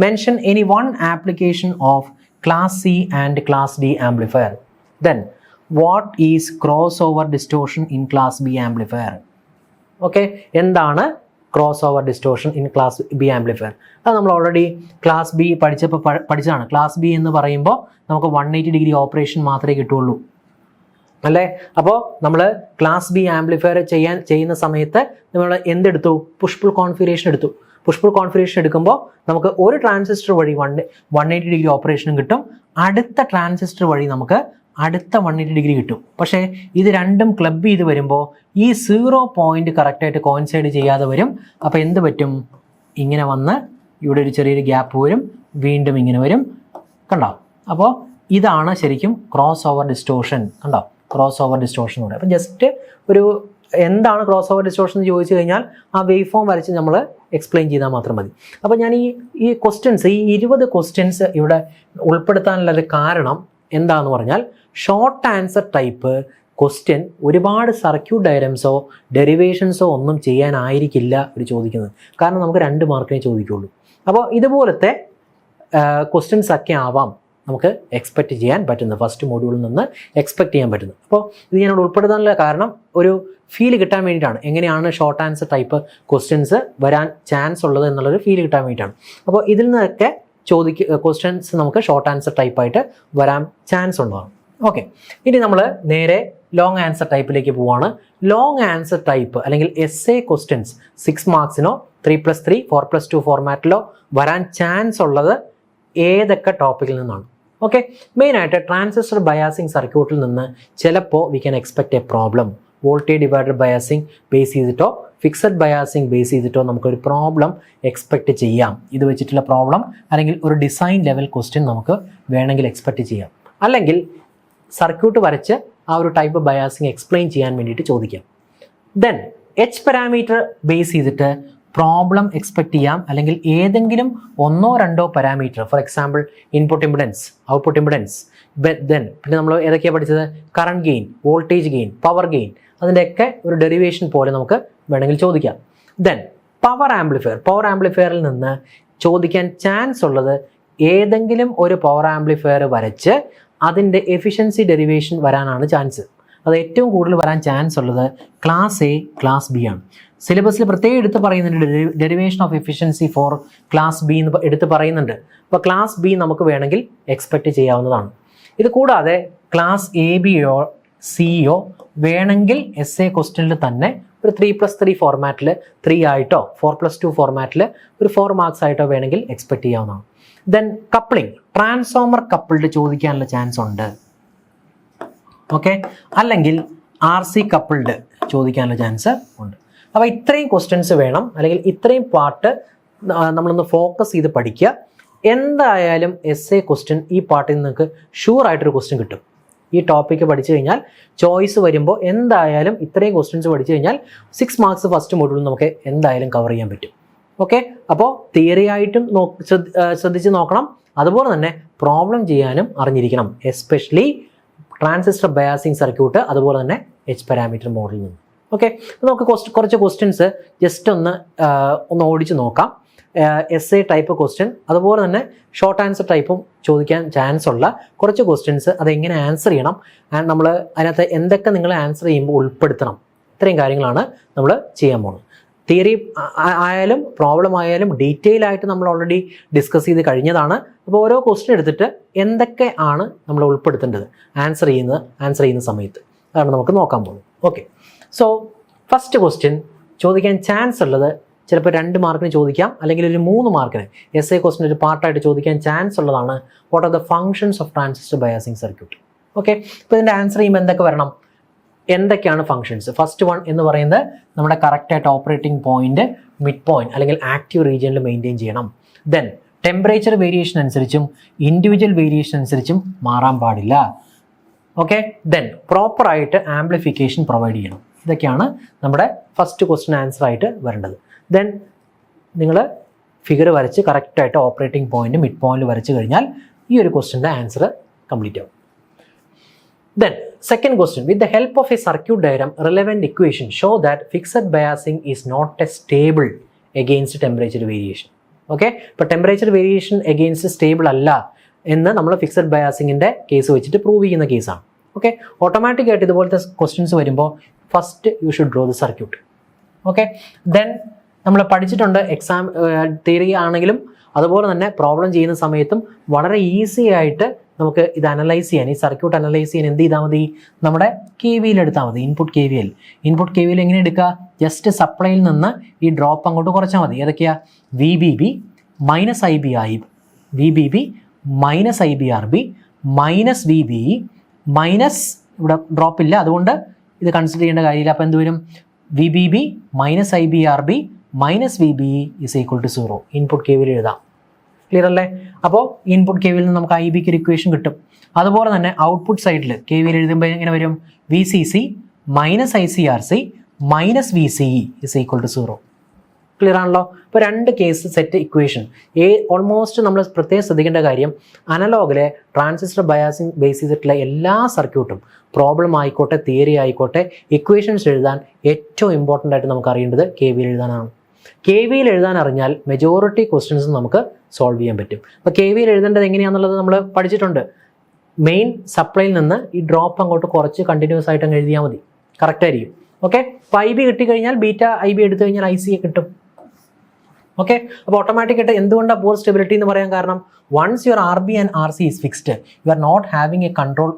mention any 1 application of class C and class D amplifier. Then what is cross over distortion in class B amplifier? Okay, എന്താണ് cross over distortion in class B amplifier? അത് നമ്മൾ already class B പഠിച്ചപ്പോൾ പഠിച്ചതാണ്. Class B എന്ന് പറയുമ്പോൾ നമുക്ക് 180 degree operation മാത്രമേ കിട്ടുള്ളൂ അല്ലേ? അപ്പോൾ നമ്മൾ ക്ലാസ് B ആംപ്ലിഫയർ ചെയ്യുന്ന സമയത്ത് നമ്മൾ എന്തെടുത്തു? പുഷ് പുൾ കോൺഫിഗറേഷൻ എടുത്തു. പുഷ് പുൾ കോൺഫിഗറേഷൻ എടുക്കുമ്പോൾ നമുക്ക് ഒരു ട്രാൻസിസ്റ്റർ വഴി 180 ഡിഗ്രി ഓപ്പറേഷനും കിട്ടും, അടുത്ത ട്രാൻസിസ്റ്റർ വഴി നമുക്ക് അടുത്ത 180 ഡിഗ്രി കിട്ടും. പക്ഷേ ഇത് രണ്ടും ക്ലബ് ചെയ്ത് വരുമ്പോൾ ഈ 0 പോയിന്റ് കറക്റ്റായിട്ട് കോയിൻസൈഡ് ചെയ്യാതെ വരും. അപ്പോൾ എന്ത് പറ്റും? ഇങ്ങനെ വന്ന് ഇവിടെ ഒരു ചെറിയൊരു ഗ്യാപ്പ് വരും, വീണ്ടും ഇങ്ങനെ വരും. കണ്ടോ? അപ്പോൾ ഇതാണ് ശരിക്കും ക്രോസ് ഓവർ ഡിസ്റ്റോർഷൻ. കണ്ടോ? ക്രോസ് ഓവർ ഡിസ്റ്റോർഷൻ കൂടെ. അപ്പം ജസ്റ്റ് ഒരു എന്താണ് ക്രോസ് ഓവർ ഡിസ്റ്റോർഷൻ എന്ന് ചോദിച്ചു കഴിഞ്ഞാൽ ആ വേവ് ഫോം വരച്ച് നമ്മൾ എക്സ്പ്ലെയിൻ ചെയ്താൽ മാത്രം മതി. അപ്പോൾ ഞാൻ ഈ ക്വസ്റ്റ്യൻസ്, ഈ 20 ക്വസ്റ്റ്യൻസ് ഇവിടെ ഉൾപ്പെടുത്താനുള്ളൊരു കാരണം എന്താണെന്ന് പറഞ്ഞാൽ, ഷോർട്ട് ആൻസർ ടൈപ്പ് ക്വസ്റ്റ്യൻ ഒരുപാട് സർക്യൂട്ട് ഡയഗ്രംസോ ഡെറിവേഷൻസോ ഒന്നും ചെയ്യാനായിരിക്കില്ല ഒരു ചോദിക്കുന്നത്. കാരണം നമുക്ക് 2 മാർക്കിനെ ചോദിക്കുള്ളൂ. അപ്പോൾ ഇതുപോലത്തെ ക്വസ്റ്റ്യൻസ് ഒക്കെ ആവാം നമുക്ക് എക്സ്പെക്റ്റ് ചെയ്യാൻ പറ്റുന്നത്, ഫസ്റ്റ് മോഡ്യൂളിൽ നിന്ന് എക്സ്പെക്റ്റ് ചെയ്യാൻ പറ്റുന്നത്. അപ്പോൾ ഇത് ഞാനോട് ഉൾപ്പെടുത്താനുള്ള കാരണം ഒരു ഫീൽ കിട്ടാൻ വേണ്ടിയിട്ടാണ്, എങ്ങനെയാണ് ഷോർട്ട് ആൻസർ ടൈപ്പ് ക്വസ്റ്റ്യൻസ് വരാൻ ചാൻസ് ഉള്ളത് എന്നുള്ളൊരു ഫീൽ കിട്ടാൻ വേണ്ടിയിട്ടാണ്. അപ്പോൾ ഇതിൽ നിന്നൊക്കെ ക്വസ്റ്റ്യൻസ് നമുക്ക് ഷോർട്ട് ആൻസർ ടൈപ്പായിട്ട് വരാൻ ചാൻസ് ഉണ്ടാകും. ഓക്കെ, ഇനി നമ്മൾ നേരെ ലോങ് ആൻസർ ടൈപ്പിലേക്ക് പോവാണ്. ലോങ് ആൻസർ ടൈപ്പ് അല്ലെങ്കിൽ എസ് എ ക്വസ്റ്റ്യൻസ് 6 മാർക്സിനോ 3+3 4+2 ഫോർമാറ്റിലോ വരാൻ ചാൻസ് ഉള്ളത് ഏതൊക്കെ ടോപ്പിക്കിൽ നിന്നാണ്? ഓക്കെ, മെയിനായിട്ട് ട്രാൻസിസ്റ്റർ ബയാസിങ് സർക്യൂട്ടിൽ നിന്ന് ചിലപ്പോൾ we can expect a problem. Voltage divider biasing base ചെയ്തിട്ടോ ഫിക്സഡ് ബയാസിങ് ബേസ് ചെയ്തിട്ടോ നമുക്കൊരു പ്രോബ്ലം എക്സ്പെക്റ്റ് ചെയ്യാം. ഇത് വെച്ചിട്ടുള്ള പ്രോബ്ലം അല്ലെങ്കിൽ ഒരു ഡിസൈൻ ലെവൽ ക്വസ്റ്റ്യൻ നമുക്ക് വേണമെങ്കിൽ എക്സ്പെക്റ്റ് ചെയ്യാം. അല്ലെങ്കിൽ സർക്യൂട്ട് വരച്ച് ആ ഒരു ടൈപ്പ് ബയാസിങ് എക്സ്പ്ലെയിൻ ചെയ്യാൻ വേണ്ടിയിട്ട് ചോദിക്കാം. ദെൻ എച്ച് പാരാമീറ്റർ ബേസ് ചെയ്തിട്ട് പ്രോബ്ലം എക്സ്പെക്ട് ചെയ്യാം. അല്ലെങ്കിൽ ഏതെങ്കിലും 1-2 parameter, for example input impedance, output impedance, then പിന്നെ നമ്മൾ ഏതൊക്കെയാണ് പഠിച്ചത്? Current gain, voltage gain, power gain, അതിൻ്റെയൊക്കെ ഒരു ഡെറിവേഷൻ പോലെ നമുക്ക് വേണമെങ്കിൽ ചോദിക്കാം. ദെൻ പവർ ആംപ്ലിഫയറിൽ നിന്ന് ചോദിക്കാൻ ചാൻസ് ഉള്ളത് ഏതെങ്കിലും ഒരു പവർ ആംപ്ലിഫയർ വരച്ച് അതിൻ്റെ എഫിഷ്യൻസി ഡെറിവേഷൻ വരാനാണ് ചാൻസ്. അത് ഏറ്റവും കൂടുതൽ വരാൻ ചാൻസ് ഉള്ളത് ക്ലാസ് എ, ക്ലാസ് ബി ആണ്. സിലബസിൽ പ്രത്യേകം എടുത്ത് പറയുന്നുണ്ട് derivation of efficiency for class B എന്ന് എടുത്ത് പറയുന്നുണ്ട്. അപ്പോൾ ക്ലാസ് ബി നമുക്ക് വേണമെങ്കിൽ എക്സ്പെക്റ്റ് ചെയ്യാവുന്നതാണ്. ഇത് കൂടാതെ ക്ലാസ് എ ബിയോ സിയോ വേണമെങ്കിൽ എസ് എ ക്വസ്റ്റ്യനിൽ തന്നെ ഒരു 3+3 ഫോർമാറ്റിൽ 3 ആയിട്ടോ 4+2 ഫോർമാറ്റിൽ ഒരു 4 മാർക്സ് ആയിട്ടോ വേണമെങ്കിൽ എക്സ്പെക്റ്റ് ചെയ്യാവുന്നതാണ്. ദെൻ കപ്ലിംഗ്, ട്രാൻസ്ഫോമർ കപ്പിൾഡ് ചോദിക്കാനുള്ള ചാൻസ് ഉണ്ട്. ഓക്കെ, അല്ലെങ്കിൽ RC കപ്പിൾഡ് ചോദിക്കാനുള്ള ചാൻസ് ഉണ്ട്. അപ്പോൾ ഇത്രയും ക്വസ്റ്റ്യൻസ് വേണം, അല്ലെങ്കിൽ ഇത്രയും പാർട്ട് നമ്മളൊന്ന് ഫോക്കസ് ചെയ്ത് പഠിക്കുക. എന്തായാലും എസ് എ ക്വസ്റ്റ്യൻ ഈ പാർട്ടിൽ നിന്ന് നിങ്ങൾക്ക് ഷുവർ ആയിട്ടൊരു ക്വസ്റ്റ്യൻ കിട്ടും. ഈ ടോപ്പിക്ക് പഠിച്ചു കഴിഞ്ഞാൽ ചോയ്സ് വരുമ്പോൾ എന്തായാലും ഇത്രയും ക്വസ്റ്റ്യൻസ് പഠിച്ചു കഴിഞ്ഞാൽ 6 മാർക്സ് ഫസ്റ്റ് മോഡ്യൂളിൽ നമുക്ക് എന്തായാലും കവർ ചെയ്യാൻ പറ്റും. ഓക്കെ, അപ്പോൾ തിയറി ആയിട്ടും ശ്രദ്ധിച്ച് നോക്കണം, അതുപോലെ തന്നെ പ്രോബ്ലം ചെയ്യാനും അറിഞ്ഞിരിക്കണം, എസ്പെഷ്യലി ട്രാൻസിസ്റ്റർ ബയാസിങ് സർക്യൂട്ട്, അതുപോലെ തന്നെ എച്ച് പാരാമീറ്റർ മോഡലിൽ നിന്ന്. ഓക്കെ, നമുക്ക് കുറച്ച് ക്വസ്റ്റ്യൻസ് ജസ്റ്റ് ഒന്ന് ഓടിച്ച് നോക്കാം. എസ് എ ടൈപ്പ് ക്വസ്റ്റ്യൻ, അതുപോലെ തന്നെ ഷോർട്ട് ആൻസർ ടൈപ്പും ചോദിക്കാൻ ചാൻസ് ഉള്ള കുറച്ച് ക്വസ്റ്റ്യൻസ്, അതെങ്ങനെ ആൻസർ ചെയ്യണം, ആൻഡ് നമ്മൾ അതിനകത്ത് എന്തൊക്കെ നിങ്ങൾ ആൻസർ ചെയ്യുമ്പോൾ ഉൾപ്പെടുത്തണം, ഇത്രയും കാര്യങ്ങളാണ് നമ്മൾ ചെയ്യാൻ പോകുന്നത്. തിയറി ആയാലും പ്രോബ്ലം ആയാലും ഡീറ്റെയിൽ ആയിട്ട് നമ്മൾ ഓൾറെഡി ഡിസ്കസ് ചെയ്ത് കഴിഞ്ഞതാണ്. അപ്പോൾ ഓരോ ക്വസ്റ്റ്യൻ എടുത്തിട്ട് എന്തൊക്കെ ആണ് നമ്മൾ ഉൾപ്പെടുത്തേണ്ടത് ആൻസർ ചെയ്യുന്ന സമയത്ത്, അതാണ് നമുക്ക് നോക്കാൻ പോകുന്നത്. ഓക്കെ, സോ ഫസ്റ്റ് ക്വസ്റ്റ്യൻ ചോദിക്കാൻ ചാൻസ് ഉള്ളത് ചിലപ്പോൾ 2 മാർക്കിന് ചോദിക്കാം, അല്ലെങ്കിൽ ഒരു 3 മാർക്കിന് എസ് എ ക്വസ്റ്റ്യൻ ഒരു പാർട്ടായിട്ട് ചോദിക്കാൻ ചാൻസ് ഉള്ളതാണ്. What are the functions of transistor biasing circuit? Okay, ഇപ്പോൾ ഇതിൻ്റെ ആൻസർ ചെയ്യുമ്പോൾ എന്തൊക്കെ വരണം, എന്തൊക്കെയാണ് ഫങ്ഷൻസ്? ഫസ്റ്റ് വൺ എന്ന് പറയുന്നത് നമ്മുടെ കറക്റ്റായിട്ട് ഓപ്പറേറ്റിംഗ് പോയിന്റ് മിഡ് പോയിന്റ് അല്ലെങ്കിൽ ആക്റ്റീവ് റീജിയനിൽ മെയിൻറ്റെയിൻ ചെയ്യണം. ദെൻ ടെമ്പറേച്ചർ വേരിയേഷൻ അനുസരിച്ചും ഇൻഡിവിജ്വൽ വേരിയേഷൻ അനുസരിച്ചും മാറാൻ പാടില്ല. ഓക്കെ, ദെൻ പ്രോപ്പറായിട്ട് ആംപ്ലിഫിക്കേഷൻ പ്രൊവൈഡ് ചെയ്യണം. ഇതൊക്കെയാണ് നമ്മുടെ ഫസ്റ്റ് ക്വസ്റ്റ്യൻ ആൻസർ ആയിട്ട് വരേണ്ടത്. ദെൻ നിങ്ങൾ ഫിഗർ വരച്ച് കറക്റ്റായിട്ട് ഓപ്പറേറ്റിംഗ് പോയിന്റ് മിഡ് പോയിന്റ് വരച്ച് കഴിഞ്ഞാൽ ഈ ഒരു ക്വസ്റ്റ്യൻ്റെ ആൻസർ കംപ്ലീറ്റ് ആവും. Then second question, with the help of a circuit diagram, relevant equation show that fixed biasing is not a stable against temperature variation. Okay, ഇപ്പോൾ temperature variation against stable അല്ല എന്ന് നമ്മൾ fixed ബയാസിങ്ങിൻ്റെ case വെച്ചിട്ട് prove ചെയ്യുന്ന കേസാണ്. Okay, ഓട്ടോമാറ്റിക്കായിട്ട് ഇതുപോലത്തെ questions വരുമ്പോൾ first you should draw the circuit. Okay, then നമ്മൾ പഠിച്ചിട്ടുണ്ട് എക്സാം തിയറി ആണെങ്കിലും അതുപോലെ തന്നെ പ്രോബ്ലം ചെയ്യുന്ന സമയത്തും വളരെ ഈസി ആയിട്ട് നമുക്ക് ഇത് അനലൈസ് ചെയ്യാൻ, ഈ സർക്യൂട്ട് അനലൈസ് ചെയ്യാൻ എന്ത് ചെയ്താൽ മതി, നമ്മുടെ KVL എടുത്താൽ മതി. ഇൻപുട്ട് KVL എങ്ങനെ എടുക്കുക? ജസ്റ്റ് സപ്ലൈയിൽ നിന്ന് ഈ ഡ്രോപ്പ് അങ്ങോട്ട് കുറച്ചാൽ മതി. ഏതൊക്കെയാ? VBB minus VBB minus IBRB minus VBE minus, ഇവിടെ ഡ്രോപ്പ് ഇല്ല അതുകൊണ്ട് ഇത് കൺസിഡർ ചെയ്യേണ്ട കാര്യമില്ല. അപ്പോൾ എന്ത് വരും? VBB minus IBRB minus VBE is equal to 0. Input KVL എഴുതാം. ക്ലിയർ അല്ലേ? അപ്പോൾ ഇൻപുട്ട് KVL നിന്ന് നമുക്ക് IBക്ക് ഒരു ഇക്വേഷൻ കിട്ടും. അതുപോലെ തന്നെ ഔട്ട്പുട്ട് സൈഡിൽ KVL എഴുതുമ്പോൾ എങ്ങനെ വരും? VCC minus ICRC minus VCE is equal to 0. Clear ആണല്ലോ? ഇപ്പോൾ 2 കേസ് സെറ്റ് ഇക്വേഷൻ. ഓൾമോസ്റ്റ് നമ്മൾ പ്രത്യേകം ശ്രദ്ധിക്കേണ്ട കാര്യം, അനലോഗിലെ ട്രാൻസിസ്റ്റർ ബയാസിങ് ബേസ് ചെയ്തിട്ടുള്ള എല്ലാ സർക്യൂട്ടും പ്രോബ്ലം ആയിക്കോട്ടെ തിയറി ആയിക്കോട്ടെ ഇക്വേഷൻസ് എഴുതാൻ ഏറ്റവും ഇമ്പോർട്ടൻ്റ് ആയിട്ട് നമുക്ക് അറിയേണ്ടത് KVL എഴുതാനാണ്. KVL എഴുതാൻ അറിഞ്ഞാൽ മെജോറിറ്റി ക്വസ്റ്റ്യൻസ് നമുക്ക് സോൾവ് ചെയ്യാൻ പറ്റും. അപ്പോൾ KVL എഴുതേണ്ടത് എങ്ങനെയാണെന്നുള്ളത് നമ്മൾ പഠിച്ചിട്ടുണ്ട്. മെയിൻ സപ്ലൈയിൽ നിന്ന് ഈ ഡ്രോപ്പ് അങ്ങോട്ട് കുറച്ച് കണ്ടിന്യൂസ് ആയിട്ട് അങ്ങ് എഴുതിയാൽ മതി, കറക്റ്റ് ആയിരിക്കും. ഓക്കെ, അപ്പോൾ IB കിട്ടിക്കഴിഞ്ഞാൽ ബീറ്റ IB എടുത്തു കഴിഞ്ഞാൽ IC കിട്ടും. ഓക്കെ, അപ്പോൾ ഓട്ടോമാറ്റിക്കായിട്ട് എന്തുകൊണ്ടാണ് പൂർ സ്റ്റെബിലിറ്റി എന്ന് പറയാൻ കാരണം, once your RB and RC is fixed, you are not having a control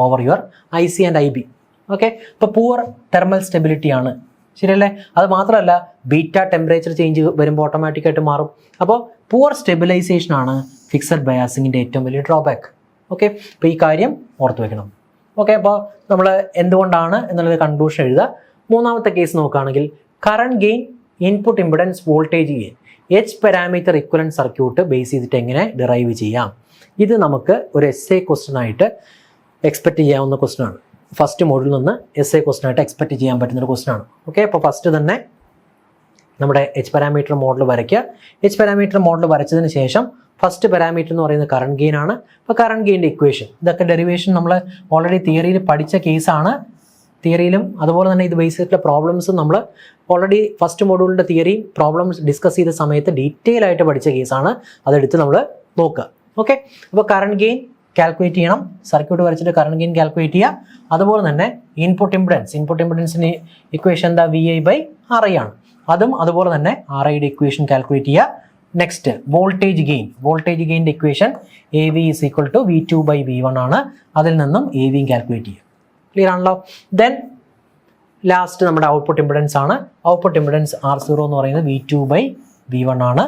over your IC and IB. Okay, അപ്പോൾ പൂർ തെർമൽ സ്റ്റെബിലിറ്റി ആണ്, ശരിയല്ലേ? അത് മാത്രമല്ല ബീറ്റ ടെമ്പറേച്ചർ ചേഞ്ച് വരുമ്പോൾ ഓട്ടോമാറ്റിക്കായിട്ട് മാറും. അപ്പോൾ പൂർ സ്റ്റെബിലൈസേഷൻ ആണ് ഫിക്സഡ് ബയാസിങ്ങിൻ്റെ ഏറ്റവും വലിയ ഡ്രോബാക്ക്. ഓക്കെ, അപ്പോൾ ഈ കാര്യം ഓർത്ത് വെക്കണം. ഓക്കെ, അപ്പോൾ നമ്മൾ എന്തുകൊണ്ടാണ് എന്നുള്ളത് കൺക്ലൂഷൻ എഴുതുക. മൂന്നാമത്തെ കേസ് നോക്കുകയാണെങ്കിൽ current gain, input impedance, voltage gain, H parameter equivalent circuit base ചെയ്തിട്ട് എങ്ങനെ ഡിറൈവ് ചെയ്യാം. ഇത് നമുക്ക് ഒരു essay ക്വസ്റ്റ്യൻ ആയിട്ട് എക്സ്പെക്ട് ചെയ്യാവുന്ന ക്വസ്റ്റ്യൻ ആണ്. ഫസ്റ്റ് മോഡിൽ നിന്ന് essay ക്വസ്റ്റ്യൻ ആയിട്ട് എക്സ്പെക്ട് ചെയ്യാൻ പറ്റുന്നൊരു ക്വസ്റ്റ്യൻ ആണ്. ഓക്കെ, അപ്പോൾ ഫസ്റ്റ് തന്നെ നമ്മുടെ H പാരാമീറ്റർ മോഡൽ വരയ്ക്കുക. H പാരാമീറ്റർ മോഡൽ വരച്ചതിന് ശേഷം ഫസ്റ്റ് പാരാമീറ്റർ എന്ന് പറയുന്നത് കറണ്ട് ഗെയിൻ ആണ്. അപ്പോൾ കറണ്ട് ഗെയിൻ്റെ ഇക്വേഷൻ, ഇതൊക്കെ ഡെറിവേഷൻ നമ്മൾ ഓൾറെഡി തിയറിയിൽ പഠിച്ച കേസാണ്. തിയറിയിലും അതുപോലെ തന്നെ ഇത് ബേസ് ചെയ്തിട്ടുള്ള പ്രോബ്ലംസും നമ്മൾ ഓൾറെഡി ഫസ്റ്റ് മോഡ്യൂളിൻ്റെ തിയറി പ്രോബ്ലംസ് ഡിസ്കസ് ചെയ്ത സമയത്ത് ഡീറ്റെയിൽ ആയിട്ട് പഠിച്ച കേസാണ്. അതെടുത്ത് നമ്മൾ നോക്കുക. ഓക്കെ, അപ്പോൾ കറണ്ട് ഗെയിൻ കാൽക്കുലേറ്റ് ചെയ്യണം. സർക്യൂട്ട് വരച്ചിട്ട് കറണ്ട് ഗെയിൻ കാൽക്കുലേറ്റ് ചെയ്യുക. അതുപോലെ തന്നെ ഇൻപുട്ട് ഇമ്പിഡൻസിന് ഇക്വേഷൻ എന്താ, VI/RI ആണ്. അതും അതുപോലെ തന്നെ RIയുടെ ഇക്വേഷൻ കാൽക്കുലേറ്റ് ചെയ്യുക. നെക്സ്റ്റ് വോൾട്ടേജ് ഗെയിൻ്റെ ഇക്വേഷൻ AV = V2/V1 ആണ്. അതിൽ നിന്നും AVയും കാൽക്കുലേറ്റ് ചെയ്യുക. ക്ലിയർ ആണല്ലോ? ദെൻ ലാസ്റ്റ് നമ്മുടെ ഔട്ട്പുട്ട് ഇമ്പിഡൻസ് ആണ്. ഔട്ട്പുട്ട് ഇമ്പിഡൻസ് R0 എന്ന് പറയുന്നത് V2/V1 ആണ്.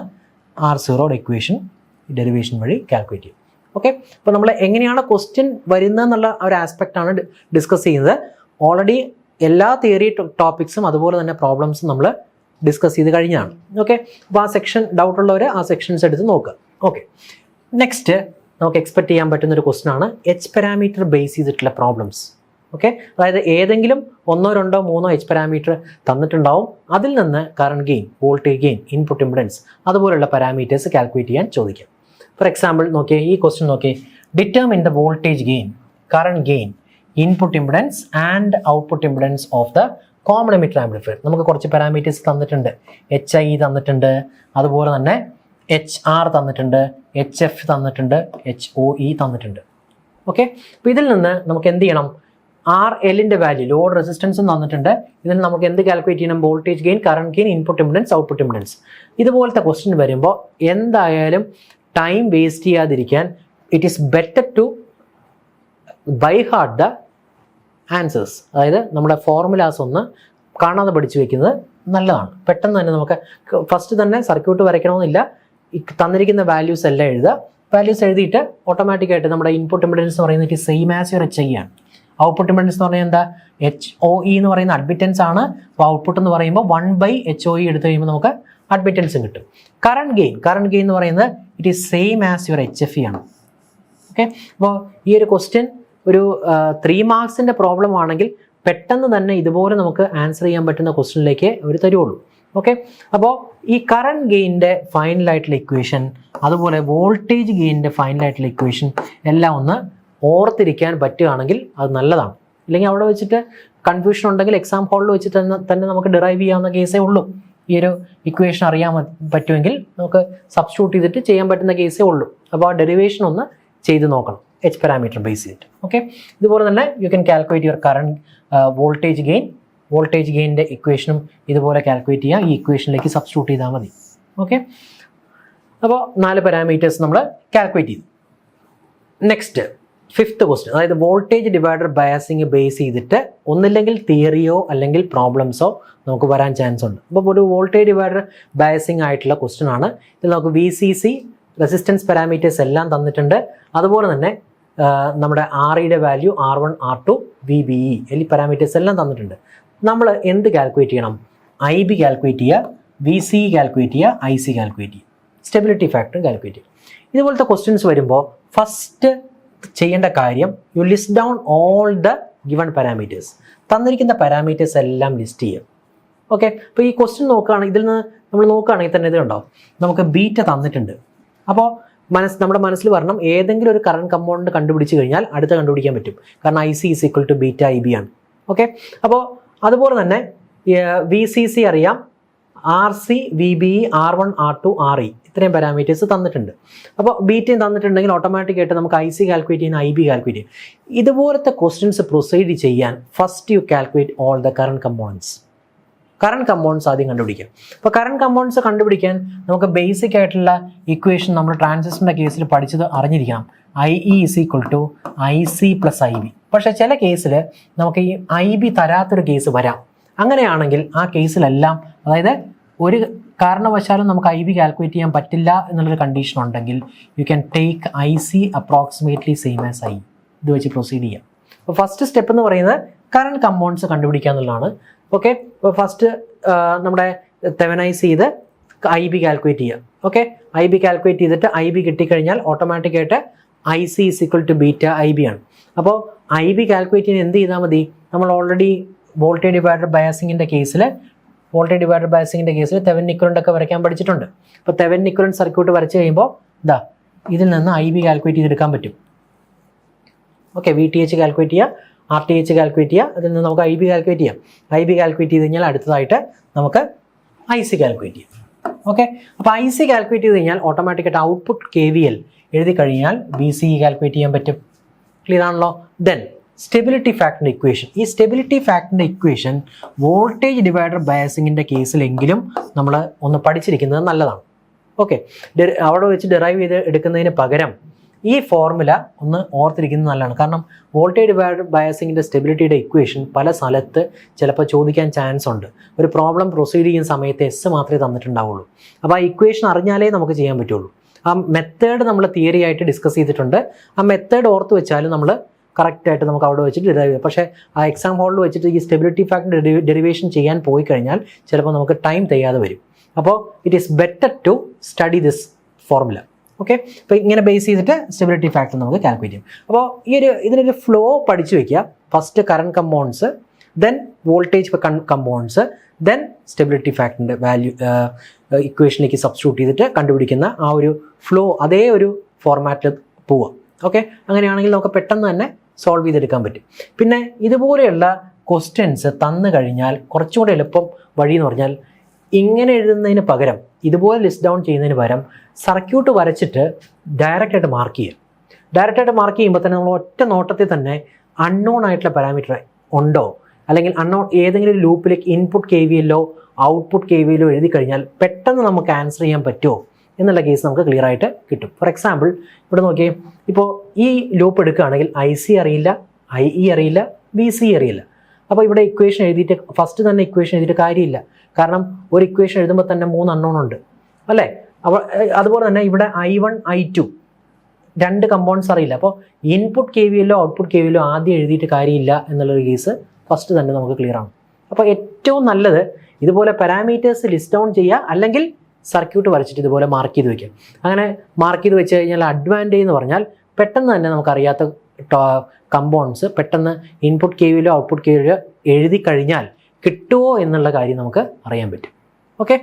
R0യുടെ ഇക്വേഷൻ ഡെറിവേഷൻ വഴി കാൽക്കുലേറ്റ് ചെയ്യും. ഓക്കെ, അപ്പോൾ നമ്മൾ എങ്ങനെയാണ് ക്വസ്റ്റ്യൻ വരുന്നതെന്നുള്ള ഒരു ആസ്പെക്റ്റ് ആണ് ഡിസ്കസ് ചെയ്യുന്നത്. ഓൾറെഡി എല്ലാ തിയറി ടോപ്പിക്സും അതുപോലെ തന്നെ പ്രോബ്ലംസും നമ്മൾ ഡിസ്കസ് ചെയ്ത് കഴിഞ്ഞാണ്. ഓക്കെ, അപ്പോൾ ആ സെക്ഷൻ ഡൗട്ടുള്ളവർ ആ സെക്ഷൻസ് എടുത്ത് നോക്കുക. ഓക്കെ, നെക്സ്റ്റ് നമുക്ക് എക്സ്പെക്ട് ചെയ്യാൻ പറ്റുന്ന ഒരു ക്വസ്റ്റ്യൻ ആണ് H പാരാമീറ്റർ ബേസ് ചെയ്തിട്ടുള്ള പ്രോബ്ലംസ്. ഓക്കെ, അതായത് ഏതെങ്കിലും 1, 2, 3 H പാരാമീറ്റർ തന്നിട്ടുണ്ടാവും. അതിൽ നിന്ന് current gain, voltage gain, input impedance അതുപോലുള്ള പാരാമീറ്റേഴ്സ് കാൽക്കുലേറ്റ് ചെയ്യാൻ ചോദിക്കാം. ഫോർ എക്സാമ്പിൾ നോക്കിയേ, ഈ ക്വസ്റ്റ്യൻ നോക്കിയേ, determine the voltage gain, current gain, input impedance and output impedance of the common emitter amplifier. നമുക്ക് കുറച്ച് പാരാമീറ്റേഴ്സ് തന്നിട്ടുണ്ട്. HI തന്നിട്ടുണ്ട്, അതുപോലെ തന്നെ HR തന്നിട്ടുണ്ട്, HF തന്നിട്ടുണ്ട്, HOE തന്നിട്ടുണ്ട്. ഓക്കെ, അപ്പോൾ ഇതിൽ നിന്ന് നമുക്ക് എന്ത് ചെയ്യണം, RLൻ്റെ വാല്യൂ, ലോഡ് റെസിസ്റ്റൻസും തന്നിട്ടുണ്ട്. ഇതിൽ നമുക്ക് എന്ത് കാൽക്കുലേറ്റ് ചെയ്യണം, voltage gain, current gain, input impedance, output impedance. ഇതുപോലത്തെ ക്വസ്റ്റ്യൻ വരുമ്പോൾ എന്തായാലും ടൈം വേസ്റ്റ് ചെയ്യാതിരിക്കാൻ it is better to by heart the answers. അതായത് നമ്മുടെ ഫോർമുലാസ് ഒന്ന് കാണാതെ പഠിച്ചു വെക്കുന്നത് നല്ലതാണ്. പെട്ടെന്ന് തന്നെ നമുക്ക് ഫസ്റ്റ് തന്നെ സർക്യൂട്ട് വരയ്ക്കണമെന്നില്ല. തന്നിരിക്കുന്ന വാല്യൂസ് എല്ലാം എഴുതുക. വാല്യൂസ് എഴുതിയിട്ട് ഓട്ടോമാറ്റിക്കായിട്ട് നമ്മുടെ ഇൻപുട്ട് ഇമ്പിഡൻസ് എന്ന് പറയുന്നത് സെയിം ആസ് യുവർ HI ആണ്. ഔട്ട്പുട്ട് ഇമ്പിഡൻസ് എന്ന് പറഞ്ഞാൽ എന്താ, HOE എന്ന് പറയുന്ന അഡ്മിറ്റൻസ് ആണ്. അപ്പോൾ ഔട്ട്പുട്ട് എന്ന് പറയുമ്പോൾ 1/HOE എടുത്തു കഴിയുമ്പോൾ നമുക്ക് അഡ്മിറ്റൻസും കിട്ടും. കറണ്ട് ഗെയിൻ എന്ന് പറയുന്നത് it is same as your HFE ആണ്. ഓക്കെ, അപ്പോൾ ഈ ഒരു ക്വസ്റ്റ്യൻ ഒരു 3 മാർക്സിൻ്റെ പ്രോബ്ലം ആണെങ്കിൽ പെട്ടെന്ന് തന്നെ ഇതുപോലെ നമുക്ക് ആൻസർ ചെയ്യാൻ പറ്റുന്ന ക്വസ്റ്റ്യനിലേക്ക് അവർ തരുള്ളൂ. ഓക്കെ, അപ്പോൾ ഈ കറണ്ട് ഗെയിൻ്റെ ഫൈനലായിട്ടുള്ള ഇക്വേഷൻ, അതുപോലെ വോൾട്ടേജ് ഗെയിൻ്റെ ഫൈനലായിട്ടുള്ള ഇക്വേഷൻ എല്ലാം ഒന്ന് ഓർത്തിരിക്കാൻ പറ്റുകയാണെങ്കിൽ അത് നല്ലതാണ്. ഇല്ലെങ്കിൽ അവിടെ വെച്ചിട്ട് കൺഫ്യൂഷൻ ഉണ്ടെങ്കിൽ എക്സാം ഹാളിൽ വെച്ചിട്ട് തന്നെ നമുക്ക് ഡിറൈവ് ചെയ്യാവുന്ന കേസേ ഉള്ളൂ. ഈ ഒരു ഇക്വേഷൻ അറിയാൻ പറ്റുമെങ്കിൽ നമുക്ക് സബ്സ്റ്റിറ്റ്യൂട്ട് ചെയ്തിട്ട് ചെയ്യാൻ പറ്റുന്ന കേസേ ഉള്ളൂ. അപ്പോൾ ആ ഡെറിവേഷൻ ഒന്ന് ചെയ്ത് നോക്കണം H പാരാമീറ്റർ ബേസ് ചെയ്തിട്ട്. ഓക്കെ, ഇതുപോലെ തന്നെ you can calculate your current voltage ഗെയിൻ്റെ ഇക്വേഷനും ഇതുപോലെ കാൽക്കുലേറ്റ് ചെയ്യുക. ഈ ഇക്വേഷനിലേക്ക് സബ്സ്റ്റിറ്റ്യൂട്ട് ചെയ്താൽ മതി. ഓക്കെ, അപ്പോൾ 4 പാരാമീറ്റേഴ്സ് നമ്മൾ കാൽക്കുലേറ്റ് ചെയ്തു. നെക്സ്റ്റ് 5th ക്വസ്റ്റ്യൻ, അതായത് വോൾട്ടേജ് ഡിവൈഡർ ബയാസിങ് ബേസ് ചെയ്തിട്ട് ഒന്നില്ലെങ്കിൽ തിയറിയോ അല്ലെങ്കിൽ പ്രോബ്ലംസോ നമുക്ക് വരാൻ ചാൻസ് ഉണ്ട്. അപ്പോൾ ഒരു വോൾട്ടേജ് ഡിവൈഡർ ബയാസിങ് ആയിട്ടുള്ള ക്വസ്റ്റ്യൻ ആണ്. ഇതിൽ നമുക്ക് VCC റെസിസ്റ്റൻസ് പാരാമീറ്റേഴ്സ് എല്ലാം തന്നിട്ടുണ്ട്. അതുപോലെ തന്നെ നമ്മുടെ REയുടെ വാല്യൂ R1, R2, VBE എന്നീ പാരാമീറ്റേഴ്സ് എല്ലാം തന്നിട്ടുണ്ട്. നമ്മൾ എന്ത് കാൽക്കുലേറ്റ് ചെയ്യണം, IB കാൽക്കുലേറ്റ് ചെയ്യുക, VCE കാൽക്കുലേറ്റ് ചെയ്യുക, IC കാൽക്കുലേറ്റ് ചെയ്യുക, സ്റ്റെബിലിറ്റി ഫാക്ടർ കാൽക്കുലേറ്റ് ചെയ്യുക. ഇതുപോലത്തെ ക്വസ്റ്റ്യൻസ് വരുമ്പോൾ ഫസ്റ്റ് ചെയ്യേണ്ട കാര്യം, you list down all the given parameters. തന്നിരിക്കുന്ന പാരാമീറ്റേഴ്സ് എല്ലാം ലിസ്റ്റ് ചെയ്യുക. ഓക്കെ, അപ്പോൾ ഈ ക്വസ്റ്റ്യൻ നോക്കുകയാണെങ്കിൽ ഇതിൽ നിന്ന് നമ്മൾ നോക്കുകയാണെങ്കിൽ തന്നെ ഇത് കണ്ടോ, നമുക്ക് ബീറ്റ തന്നിട്ടുണ്ട്. അപ്പോൾ നമ്മുടെ മനസ്സിൽ വരണം, ഏതെങ്കിലും ഒരു കറണ്ട് കമ്പോണന്റ് കണ്ടുപിടിച്ച് കഴിഞ്ഞാൽ അടുത്ത കണ്ടുപിടിക്കാൻ പറ്റും. കാരണം IC = β IB ആണ്. ഓക്കെ, അപ്പോൾ അതുപോലെ തന്നെ VCC അറിയാം, RC, VBE, R1, R2, RE ഇത്രയും പാരാമീറ്റേഴ്സ് തന്നിട്ടുണ്ട്. അപ്പോൾ ബീറ്റയും തന്നിട്ടുണ്ടെങ്കിൽ ഓട്ടോമാറ്റിക്കായിട്ട് നമുക്ക് IC കാൽക്കുലേറ്റ് ചെയ്യുന്ന IB കാൽക്കുലേറ്റ് ചെയ്യും. ഇതുപോലത്തെ ക്വസ്റ്റ്യൻസ് പ്രൊസീഡ് ചെയ്യാൻ first you calculate all the current components. Current components ആദ്യം കണ്ടുപിടിക്കാം. അപ്പോൾ കറണ്ട് കമ്പോണൻസ് കണ്ടുപിടിക്കാൻ നമുക്ക് ബേസിക് ആയിട്ടുള്ള ഇക്വേഷൻ നമ്മൾ ട്രാൻസിസ്റ്ററിൻ്റെ കേസിൽ പഠിച്ചത് അറിഞ്ഞിരിക്കണം. IE = IC + IB. പക്ഷേ ചില കേസിൽ നമുക്ക് ഈ IB തരാത്തൊരു കേസ് വരാം. അങ്ങനെയാണെങ്കിൽ ആ കേസിലെല്ലാം, അതായത് ഒരു കാരണവശാലും നമുക്ക് IB കാൽക്കുലേറ്റ് ചെയ്യാൻ പറ്റില്ല എന്നുള്ളൊരു കണ്ടീഷൻ ഉണ്ടെങ്കിൽ U can take IC approximately same as IE. ഇത് വെച്ച് പ്രൊസീഡ് ചെയ്യാം. അപ്പോൾ ഫസ്റ്റ് സ്റ്റെപ്പ് എന്ന് പറയുന്നത് കറണ്ട് കമ്പോണൻസ് കണ്ടുപിടിക്കുക എന്നുള്ളതാണ്. ഓക്കെ, ഇപ്പോൾ ഫസ്റ്റ് നമ്മുടെ തെവനൈസ് ചെയ്ത് IB കാൽക്കുലേറ്റ് ചെയ്യുക. ഓക്കെ, IB കാൽക്കുലേറ്റ് ചെയ്തിട്ട് IB കിട്ടിക്കഴിഞ്ഞാൽ ഓട്ടോമാറ്റിക്കായിട്ട് IC = ബീറ്റ IB ആണ്. അപ്പോൾ IB കാൽക്കുലേറ്റ് ചെയ്യാൻ എന്ത് ചെയ്താൽ മതി? നമ്മൾ ഓൾറെഡി വോൾട്ടേജ് ഡിവൈഡർ ബയാസിങ്ങിൻ്റെ കേസിൽ തെവെനിൻ ഇക്വലൻ്റ് ഒക്കെ വരയ്ക്കാൻ പഠിച്ചിട്ടുണ്ട്. അപ്പോൾ തെവെനിൻ ഇക്വലൻ്റ് സർക്യൂട്ട് വരച്ച് കഴിയുമ്പോൾ ഇതിൽ നിന്ന് IB കാൽക്കുലേറ്റ് ചെയ്തെടുക്കാൻ പറ്റും. ഓക്കെ, VTH കാൽക്കുലേറ്റ് ചെയ്യുക, RTH കാൽക്കുലേറ്റ് ചെയ്യുക, അതിൽ നിന്ന് നമുക്ക് IB കാൽക്കുലേറ്റ് ചെയ്യാം. IB കാൽക്കുലേറ്റ് ചെയ്ത് കഴിഞ്ഞാൽ അടുത്തതായിട്ട് നമുക്ക് IC കാൽക്കുലേറ്റ് ചെയ്യാം. ഓക്കെ, അപ്പോൾ IC കാൽക്കുലേറ്റ് ചെയ്ത് കഴിഞ്ഞാൽ ഓട്ടോമാറ്റിക്കായിട്ട് ഔട്ട്പുട്ട് KVL എഴുതി കഴിഞ്ഞാൽ VCE കാൽക്കുലേറ്റ് ചെയ്യാൻ പറ്റും. ക്ലിയർ ആണല്ലോ? ദെൻ സ്റ്റെബിലിറ്റി ഫാക്ടറിൻ്റെ ഇക്വേഷൻ. ഈ സ്റ്റെബിലിറ്റി ഫാക്ടറിൻ്റെ ഇക്വേഷൻ വോൾട്ടേജ് ഡിവൈഡർ ബയാസിങ്ങിൻ്റെ കേസിലെങ്കിലും നമ്മൾ ഒന്ന് പഠിച്ചിരിക്കുന്നത് നല്ലതാണ്. ഓക്കെ, അവിടെ വെച്ച് ഡിറൈവ് ചെയ്ത് എടുക്കുന്നതിന് പകരം ഈ ഫോർമുല ഒന്ന് ഓർത്തിരിക്കുന്നത് നല്ലതാണ്. കാരണം വോൾട്ടേജ് ഡിവൈഡർ ബയാസിങ്ങിൻ്റെ സ്റ്റെബിലിറ്റിയുടെ ഇക്വേഷൻ പല സ്ഥലത്ത് ചിലപ്പോൾ ചോദിക്കാൻ ചാൻസ് ഉണ്ട്. ഒരു പ്രോബ്ലം പ്രൊസീഡ് ചെയ്യുന്ന സമയത്ത് S മാത്രമേ തന്നിട്ടുണ്ടാവുള്ളൂ. അപ്പോൾ ആ ഇക്വേഷൻ അറിഞ്ഞാലേ നമുക്ക് ചെയ്യാൻ പറ്റുള്ളൂ. ആ മെത്തേഡ് നമ്മൾ തിയറി ആയിട്ട് ഡിസ്കസ് ചെയ്തിട്ടുണ്ട്. ആ മെത്തേഡ് ഓർത്ത് വെച്ചാലും നമ്മൾ കറക്റ്റായിട്ട് നമുക്ക് അവിടെ വെച്ചിട്ട് ഡിറൈവ് ചെയ്യാം. പക്ഷേ ആ എക്സാം ഹോളിൽ വെച്ചിട്ട് ഈ സ്റ്റെബിലിറ്റി ഫാക്ടർ ഡെറിവേഷൻ ചെയ്യാൻ പോയി കഴിഞ്ഞാൽ ചിലപ്പോൾ നമുക്ക് ടൈം തികയാതെ വരും. അപ്പോൾ it is better to study this formula. Okay, അപ്പോൾ ഇങ്ങനെ ബേസ് ചെയ്തിട്ട് സ്റ്റെബിലിറ്റി ഫാക്ടർ നമുക്ക് കാൽക്കുലേറ്റ് ചെയ്യും. അപ്പോൾ ഇതിനൊരു ഫ്ലോ പഠിച്ചു വയ്ക്കുക. First current components, then voltage components, then stability ഫാക്ടറിൻ്റെ വാല്യൂ ഇക്വേഷനിലേക്ക് സബ്സ്റ്റിറ്റ്യൂട്ട് ചെയ്തിട്ട് കണ്ടുപിടിക്കുന്ന ആ ഒരു ഫ്ലോ അതേ ഒരു ഫോർമാറ്റിൽ പോവുക. ഓക്കെ, അങ്ങനെയാണെങ്കിൽ നമുക്ക് പെട്ടെന്ന് തന്നെ സോൾവ് ചെയ്തെടുക്കാൻ പറ്റും. പിന്നെ ഇതുപോലെയുള്ള ക്വസ്റ്റ്യൻസ് തന്നു കഴിഞ്ഞാൽ കുറച്ചുകൂടെ എളുപ്പം വഴി എന്ന് പറഞ്ഞാൽ ഇങ്ങനെ എഴുതുന്നതിന് പകരം, ഇതുപോലെ ലിസ്റ്റ് ഡൗൺ ചെയ്യുന്നതിന് പകരം സർക്യൂട്ട് വരച്ചിട്ട് ഡയറക്റ്റായിട്ട് മാർക്ക് ചെയ്യുക. ഡയറക്റ്റായിട്ട് മാർക്ക് ചെയ്യുമ്പോൾ തന്നെ നമ്മൾ ഒറ്റ നോട്ടത്തിൽ തന്നെ അൺനോൺ ആയിട്ടുള്ള പാരാമീറ്റർ ഉണ്ടോ, അല്ലെങ്കിൽ അൺനോൺ ഏതെങ്കിലും ലൂപ്പിലേക്ക് ഇൻപുട്ട് KVL ഔട്ട്പുട്ട് KVL എഴുതി കഴിഞ്ഞാൽ പെട്ടെന്ന് നമുക്ക് ആൻസർ ചെയ്യാൻ പറ്റുമോ എന്നുള്ള കേസ് നമുക്ക് ക്ലിയർ ആയിട്ട് കിട്ടും. ഫോർ എക്സാമ്പിൾ ഇവിടെ നോക്കിയേ, ഇപ്പോൾ ഈ ലൂപ്പ് എടുക്കുകയാണെങ്കിൽ IC അറിയില്ല, IE അറിയില്ല, VCE അറിയില്ല. അപ്പോൾ ഇവിടെ ഇക്വേഷൻ എഴുതിയിട്ട് ഫസ്റ്റ് തന്നെ ഇക്വേഷൻ എഴുതിയിട്ട് കാര്യമില്ല. കാരണം ഒരു ഇക്വേഷൻ എഴുതുമ്പോൾ തന്നെ 3 അൺനോൺ ഉണ്ട് അല്ലേ? അപ്പോൾ അതുപോലെ തന്നെ ഇവിടെ I1, I2 2 കമ്പോണൻസ് അറിയില്ല. അപ്പോൾ ഇൻപുട്ട് KVL ഔട്ട്പുട്ട് KVL ആദ്യം എഴുതിയിട്ട് കാര്യമില്ല എന്നുള്ളൊരു കേസ് ഫസ്റ്റ് തന്നെ നമുക്ക് ക്ലിയർ ആണ്. അപ്പോൾ ഏറ്റവും നല്ലത് ഇതുപോലെ പാരാമീറ്റേഴ്സ് ലിസ്റ്റ് ഡൗൺ ചെയ്യുക, അല്ലെങ്കിൽ സർക്യൂട്ട് വരച്ചിട്ട് ഇതുപോലെ മാർക്ക് ചെയ്ത് വയ്ക്കുക. അങ്ങനെ മാർക്ക് ചെയ്ത് വെച്ച് കഴിഞ്ഞാൽ അഡ്വാൻറ്റേജ് എന്ന് പറഞ്ഞാൽ പെട്ടെന്ന് തന്നെ നമുക്കറിയാത്ത കമ്പോണൻസ് പെട്ടെന്ന് ഇൻപുട്ട് KVL ഔട്ട്പുട്ട് KVL എഴുതി കഴിഞ്ഞാൽ കിട്ടുമോ എന്നുള്ള കാര്യം നമുക്ക് അറിയാൻ പറ്റും. ഓക്കെ,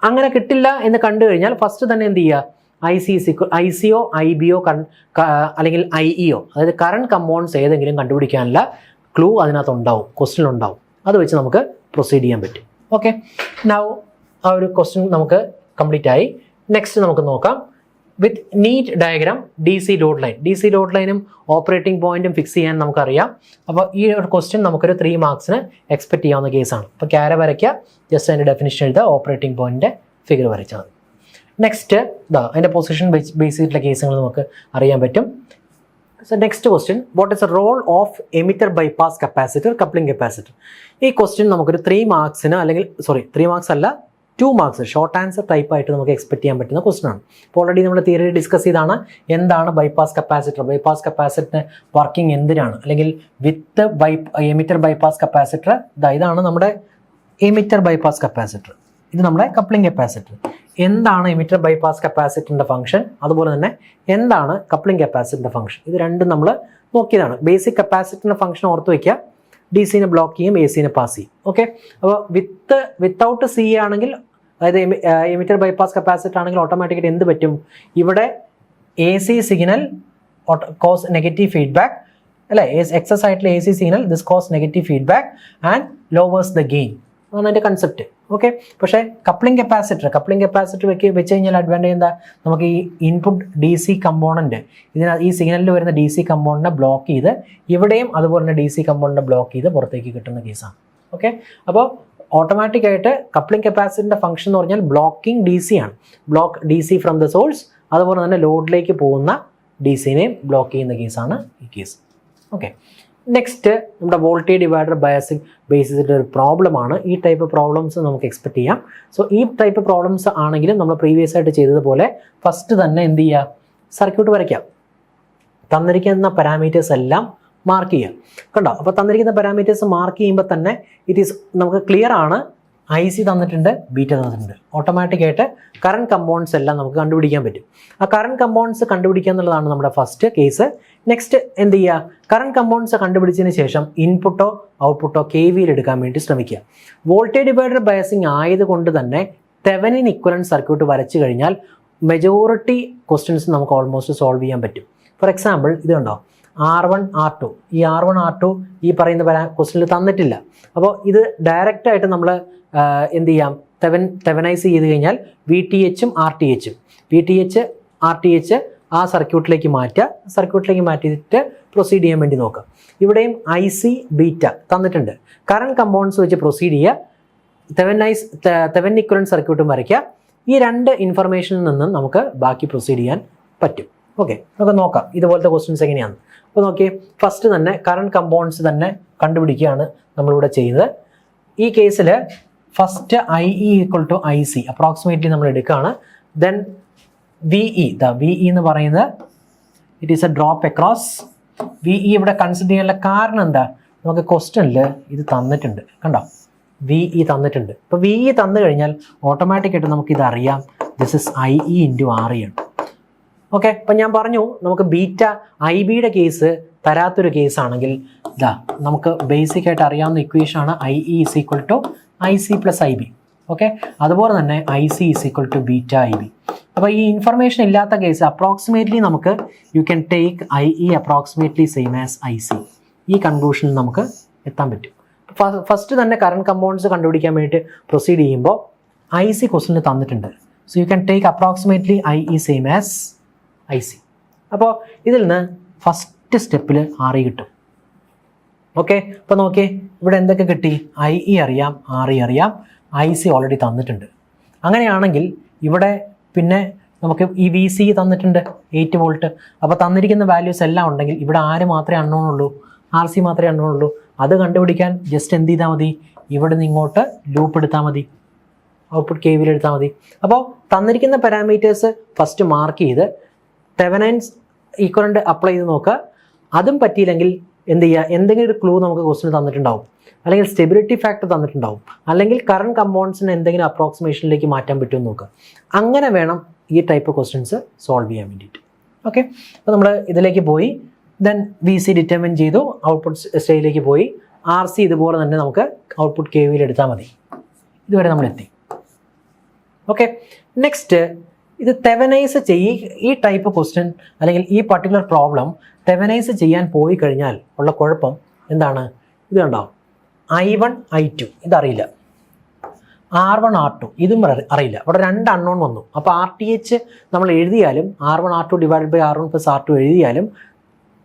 അങ്ങനെ കിട്ടില്ല എന്ന് കണ്ടു കഴിഞ്ഞാൽ ഫസ്റ്റ് തന്നെ എന്ത് ചെയ്യുക? ICO IBO അല്ലെങ്കിൽ IEO, അതായത് കറണ്ട് കമ്പോണൻസ് ഏതെങ്കിലും കണ്ടുപിടിക്കാനുള്ള ക്ലൂ അതിനകത്ത് ഉണ്ടാവും, ക്വസ്റ്റ്യൻ ഉണ്ടാവും. അത് വെച്ച് നമുക്ക് പ്രൊസീഡ് ചെയ്യാൻ പറ്റും. ഓക്കെ, നൗ ആ ഒരു ക്വസ്റ്റ്യൻ നമുക്ക് കംപ്ലീറ്റ് ആയി. നെക്സ്റ്റ് നമുക്ക് നോക്കാം വിത്ത് നീറ്റ് ഡയഗ്രാം DC ലോഡ് ലൈനും ഓപ്പറേറ്റിംഗ് പോയിന്റും ഫിക്സ് ചെയ്യാൻ നമുക്കറിയാം. അപ്പോൾ ഈ ഒരു ക്വസ്റ്റ്യൻ നമുക്കൊരു 3 മാർക്സിന് എക്സ്പെക്ട് ചെയ്യാവുന്ന കേസാണ്. അപ്പോൾ ക്യാര വരയ്ക്കുക, ജസ്റ്റ് അതിൻ്റെ ഡെഫിനിഷൻ എഴുതുക, ഓപ്പറേറ്റിംഗ് പോയിന്റിൻ്റെ ഫിഗർ വരച്ചാൽ മതി. നെക്സ്റ്റ് അതിൻ്റെ പൊസിഷൻ ബേസ് ചെയ്തിട്ടുള്ള കേസുകൾ നമുക്ക് അറിയാൻ പറ്റും. So next question, what is the role of emitter bypass capacitor coupling capacitor? ഈ ക്വസ്റ്റ്യൻ നമുക്കൊരു 3 മാർക്സിന്, അല്ലെങ്കിൽ 3 മാർക്സ് അല്ല 2 മാർക്സ് ഷോർട്ട് ആൻസർ ടൈപ്പ് ആയിട്ട് നമുക്ക് എക്സ്പെക്ട് ചെയ്യാൻ പറ്റുന്ന ക്വസ്റ്റ്യൻ ആണ്. അപ്പോൾ ഓൾറെഡി നമ്മൾ തിയറി ഡിസ്കസ് ചെയ്താണ് എന്താണ് ബൈപാസ് കപ്പാസിറ്ററിൻ്റെ വർക്കിംഗ് എന്തിനാണ്, അല്ലെങ്കിൽ വിത്ത് എമിറ്റർ ബൈപാസ് കപ്പാസിറ്റർ. ഇതാണ് നമ്മുടെ എമിറ്റർ ബൈപാസ് കപ്പാസിറ്റർ, ഇത് നമ്മുടെ കപ്ലിംഗ് കപ്പാസിറ്റർ. എന്താണ് എമിറ്റർ ബൈപാസ് കപ്പാസിറ്ററിൻ്റെ ഫംഗ്ഷൻ, അതുപോലെ തന്നെ എന്താണ് കപ്ലിംഗ് കപ്പാസിറ്ററിൻ്റെ ഫംഗ്ഷൻ, ഇത് രണ്ടും നമ്മൾ നോക്കിയതാണ്. ബേസിക് കപ്പാസിറ്ററിൻ്റെ ഫംഗ്ഷൻ ഓർത്ത് വയ്ക്കുക, DC-നെ ബ്ലോക്ക് ചെയ്യും, AC-നെ പാസ് ചെയ്യും. ഓക്കെ, അപ്പോൾ വിത്തൗട്ട് C ആണെങ്കിൽ, അതായത് എമിറ്റർ ബൈപാസ് കപ്പാസിറ്റർ ആണെങ്കിൽ ഓട്ടോമാറ്റിക്കായിട്ട് എന്ത് പറ്റും? ഇവിടെ AC signal cause negative feedback അല്ലേ, എക്സസ് ആയിട്ടുള്ള AC signal this cause negative feedback and lowers the gain. അതാണ് അതിൻ്റെ കൺസെപ്റ്റ്. ഓക്കെ, പക്ഷേ കപ്ലിംഗ് കപ്പാസിറ്റർ വെച്ച് കഴിഞ്ഞാൽ അഡ്വാൻറ്റേജ് എന്താ, നമുക്ക് ഈ ഇൻപുട്ട് ഡി സി കമ്പോണൻറ്റ് ഈ സിഗ്നലിൽ വരുന്ന ഡി സി കമ്പോണൻറ്റിനെ ബ്ലോക്ക് ചെയ്ത് ഇവിടെയും അതുപോലെ തന്നെ ഡി സി കമ്പോണൻറ്റിനെ ബ്ലോക്ക് ചെയ്ത് പുറത്തേക്ക് കിട്ടുന്ന കേസാണ്. ഓക്കെ, അപ്പോൾ ഓട്ടോമാറ്റിക്കായിട്ട് കപ്ലിംഗ് കപ്പാസിറ്ററിൻ്റെ ഫംഗ്ഷൻ എന്ന് പറഞ്ഞാൽ ബ്ലോക്കിംഗ് ഡി സി ആണ്. Block D C from the source, അതുപോലെ തന്നെ ലോഡിലേക്ക് പോകുന്ന ഡി സിനെയും ബ്ലോക്ക് ചെയ്യുന്ന കേസാണ് ഈ കേസ്. ഓക്കെ, നെക്സ്റ്റ് നമ്മുടെ വോൾട്ടേജ് ഡിവൈഡർ ബയാസിംഗ് ബേസ് ചെയ്തിട്ട് ഒരു പ്രോബ്ലമാണ്. ഈ ടൈപ്പ് പ്രോബ്ലംസ് നമുക്ക് എക്സ്പെക്ട് ചെയ്യാം. സോ ഈ ടൈപ്പ് പ്രോബ്ലംസ് ആണെങ്കിലും നമ്മൾ പ്രീവിയസ് ആയിട്ട് ചെയ്തതുപോലെ ഫസ്റ്റ് തന്നെ എന്ത് ചെയ്യുക, സർക്യൂട്ട് വരയ്ക്കാം. തന്നിരിക്കുന്ന പാരാമീറ്റേഴ്സ് എല്ലാം മാർക്ക് ചെയ്യാം. കണ്ടോ, അപ്പോൾ തന്നിരിക്കുന്ന പാരാമീറ്റേഴ്സ് മാർക്ക് ചെയ്യുമ്പോൾ തന്നെ നമുക്ക് ക്ലിയർ ആണ്. ഐ സി തന്നിട്ടുണ്ട്, ബീറ്റ തന്നിട്ടുണ്ട്. ഓട്ടോമാറ്റിക്കായിട്ട് കറണ്ട് കമ്പോണൻസ് എല്ലാം നമുക്ക് കണ്ടുപിടിക്കാൻ പറ്റും. ആ കറണ്ട് കമ്പോണൻസ് കണ്ടുപിടിക്കുക എന്നുള്ളതാണ് നമ്മുടെ ഫസ്റ്റ് കേസ്. നെക്സ്റ്റ് എന്ത് ചെയ്യുക, കറണ്ട് കമ്പോണൻസ് കണ്ടുപിടിച്ചതിന് ശേഷം ഇൻപുട്ടോ ഔട്ട്പുട്ടോ KVL എടുക്കാൻ വേണ്ടി ശ്രമിക്കുക. വോൾട്ടേജ് ഡിവൈഡർ ബയസിങ് ആയതുകൊണ്ട് തന്നെ തെവനിൻ ഇക്വലന്റ് സർക്യൂട്ട് വരച്ചു കഴിഞ്ഞാൽ മെജോറിറ്റി ക്വസ്റ്റ്യൻസ് നമുക്ക് ഓൾമോസ്റ്റ് സോൾവ് ചെയ്യാൻ പറ്റും. ഫോർ എക്സാമ്പിൾ ഇത് കണ്ടോ, R1 R2, ഈ R1 R2 ഈ പറയുന്ന ക്വസ്റ്റ്യനിൽ തന്നിട്ടില്ല. അപ്പോൾ ഇത് ഡയറക്റ്റായിട്ട് നമ്മൾ എന്ത് ചെയ്യാം, തെവനൈസ് ചെയ്ത് കഴിഞ്ഞാൽ VTH-ഉം RTH-ഉം VTH RTH ആ സർക്യൂട്ടിലേക്ക് മാറ്റിയിട്ട് പ്രൊസീഡ് ചെയ്യാൻ വേണ്ടി നോക്കാം. ഇവിടെയും IC ബീറ്റ തന്നിട്ടുണ്ട്. കറണ്ട് കമ്പോണൻസ് വെച്ച് പ്രൊസീഡ് ചെയ്യുക, തെവൻ ഇക്വലന്റ് സർക്യൂട്ടും വരയ്ക്കുക. ഈ രണ്ട് ഇൻഫർമേഷനിൽ നിന്നും നമുക്ക് ബാക്കി പ്രൊസീഡ് ചെയ്യാൻ പറ്റും. ഓക്കെ, നമുക്ക് നോക്കാം ഇതുപോലത്തെ ക്വസ്റ്റ്യൻസ് എങ്ങനെയാണ്. അപ്പോൾ നോക്കിയേ, ഫസ്റ്റ് തന്നെ കറണ്ട് കമ്പോണൻസ് തന്നെ കണ്ടുപിടിക്കുകയാണ് നമ്മളിവിടെ ചെയ്യുന്നത്. ഈ കേസിൽ ഫസ്റ്റ് IE = IC അപ്രോക്സിമേറ്റ്ലി നമ്മൾ എടുക്കുകയാണ്. ദെൻ VE എന്ന് പറയുന്നത് it is A drop across. VE ഇവിടെ കൺസിഡർ ചെയ്യാനുള്ള കാരണം എന്താ, നമുക്ക് ക്വസ്റ്റ്യനിൽ ഇത് തന്നിട്ടുണ്ട്. കണ്ടോ, VE തന്നിട്ടുണ്ട്. ഇപ്പോൾ VE തന്നു കഴിഞ്ഞാൽ ഓട്ടോമാറ്റിക്കായിട്ട് നമുക്കിത് അറിയാം, ദിസ് ഇസ് IE × RE ആണ്. ഓക്കെ, അപ്പം ഞാൻ പറഞ്ഞു നമുക്ക് ബീറ്റ IBയുടെ കേസ് തരാത്തൊരു കേസാണെങ്കിൽ നമുക്ക് ബേസിക് ആയിട്ട് അറിയാവുന്ന ഇക്വേഷനാണ് IE = IC + IB. ഓക്കെ, അതുപോലെ തന്നെ IC = ബീറ്റ IB. അപ്പോൾ ഈ ഇൻഫർമേഷൻ ഇല്ലാത്ത കേസ് അപ്രോക്സിമേറ്റ്ലി നമുക്ക് U can take IE approximately same as IC. ഈ കൺക്ലൂഷനിൽ നമുക്ക് എത്താൻ പറ്റും. ഫസ്റ്റ് തന്നെ കറണ്ട് കമ്പോണൻസ് കണ്ടുപിടിക്കാൻ വേണ്ടിയിട്ട് പ്രൊസീഡ് ചെയ്യുമ്പോൾ IC ക്വസ്റ്റ്യന് തന്നിട്ടുണ്ട്. So you can take approximately IE same as IC. അപ്പോൾ ഇതിൽ നിന്ന് ഫസ്റ്റ് സ്റ്റെപ്പിൽ RE കിട്ടും. ഓക്കെ, അപ്പോൾ നോക്കിയേ, ഇവിടെ എന്തൊക്കെ കിട്ടി, IE അറിയാം, RE അറിയാം, IC ഓൾറെഡി തന്നിട്ടുണ്ട്. അങ്ങനെയാണെങ്കിൽ ഇവിടെ പിന്നെ നമുക്ക് ഈ VC തന്നിട്ടുണ്ട് 8 വോൾട്ട്. അപ്പോൾ തന്നിരിക്കുന്ന വാല്യൂസ് എല്ലാം ഉണ്ടെങ്കിൽ ഇവിടെ ആര് മാത്രമേ അൺനോൺ ഉള്ളൂ, RC മാത്രമേ അൺനോൺ ഉള്ളൂ. അത് കണ്ടുപിടിക്കാൻ ജസ്റ്റ് എന്ത് ചെയ്താൽ മതി, ഇവിടെ നിന്ന് ഇങ്ങോട്ട് ലൂപ്പ് എടുത്താൽ മതി, ഔട്ട്പുട്ട് KVL എടുത്താൽ മതി. അപ്പോൾ തന്നിരിക്കുന്ന പാരാമീറ്റേഴ്സ് ഫസ്റ്റ് മാർക്ക് ചെയ്ത് തെവനൈൻസ് ഈക്വലന്റ് അപ്ലൈ ചെയ്ത് നോക്കുക. അതും പറ്റിയില്ലെങ്കിൽ എന്ത് ചെയ്യുക, എന്തെങ്കിലും ഒരു ക്ലൂ നമുക്ക് ക്വസ്റ്റ്യൻ തന്നിട്ടുണ്ടാവും, അല്ലെങ്കിൽ സ്റ്റെബിലിറ്റി ഫാക്ടർ തന്നിട്ടുണ്ടാവും, അല്ലെങ്കിൽ കറണ്ട് കമ്പോണൻസിന് എന്തെങ്കിലും അപ്രോക്സിമേഷനിലേക്ക് മാറ്റാൻ പറ്റുമെന്ന് നോക്കുക. അങ്ങനെ വേണം ഈ ടൈപ്പ് ക്വസ്റ്റ്യൻസ് സോൾവ് ചെയ്യാൻ വേണ്ടിയിട്ട്. ഓക്കെ, അപ്പോൾ നമ്മൾ ഇതിലേക്ക് പോയി, ദെൻ VC ഡിറ്റർമിൻ ചെയ്തു, ഔട്ട്പുട്ട് സ്റ്റേജിലേക്ക് പോയി, RC ഇതുപോലെ തന്നെ നമുക്ക് ഔട്ട്പുട്ട് KVL എടുത്താൽ മതി. ഇതുവരെ നമ്മൾ എത്തി. ഓക്കെ, നെക്സ്റ്റ് ഇത് തെവനൈസ് ഈ ടൈപ്പ് ക്വസ്റ്റ്യൻ അല്ലെങ്കിൽ ഈ പർട്ടിക്കുലർ പ്രോബ്ലം തെവനൈസ് ചെയ്യാൻ പോയി കഴിഞ്ഞാൽ ഉള്ള കുഴപ്പം എന്താണ്, ഇത് കണ്ടോ, I1 I2 ഇതറിയില്ല, R1 R2 ഇതും അറിയില്ല. ഇവിടെ രണ്ട് അൺനോൺ വന്നു. അപ്പോൾ RTH നമ്മൾ എഴുതിയാലും R1 R2 / R1 + R2 എഴുതിയാലും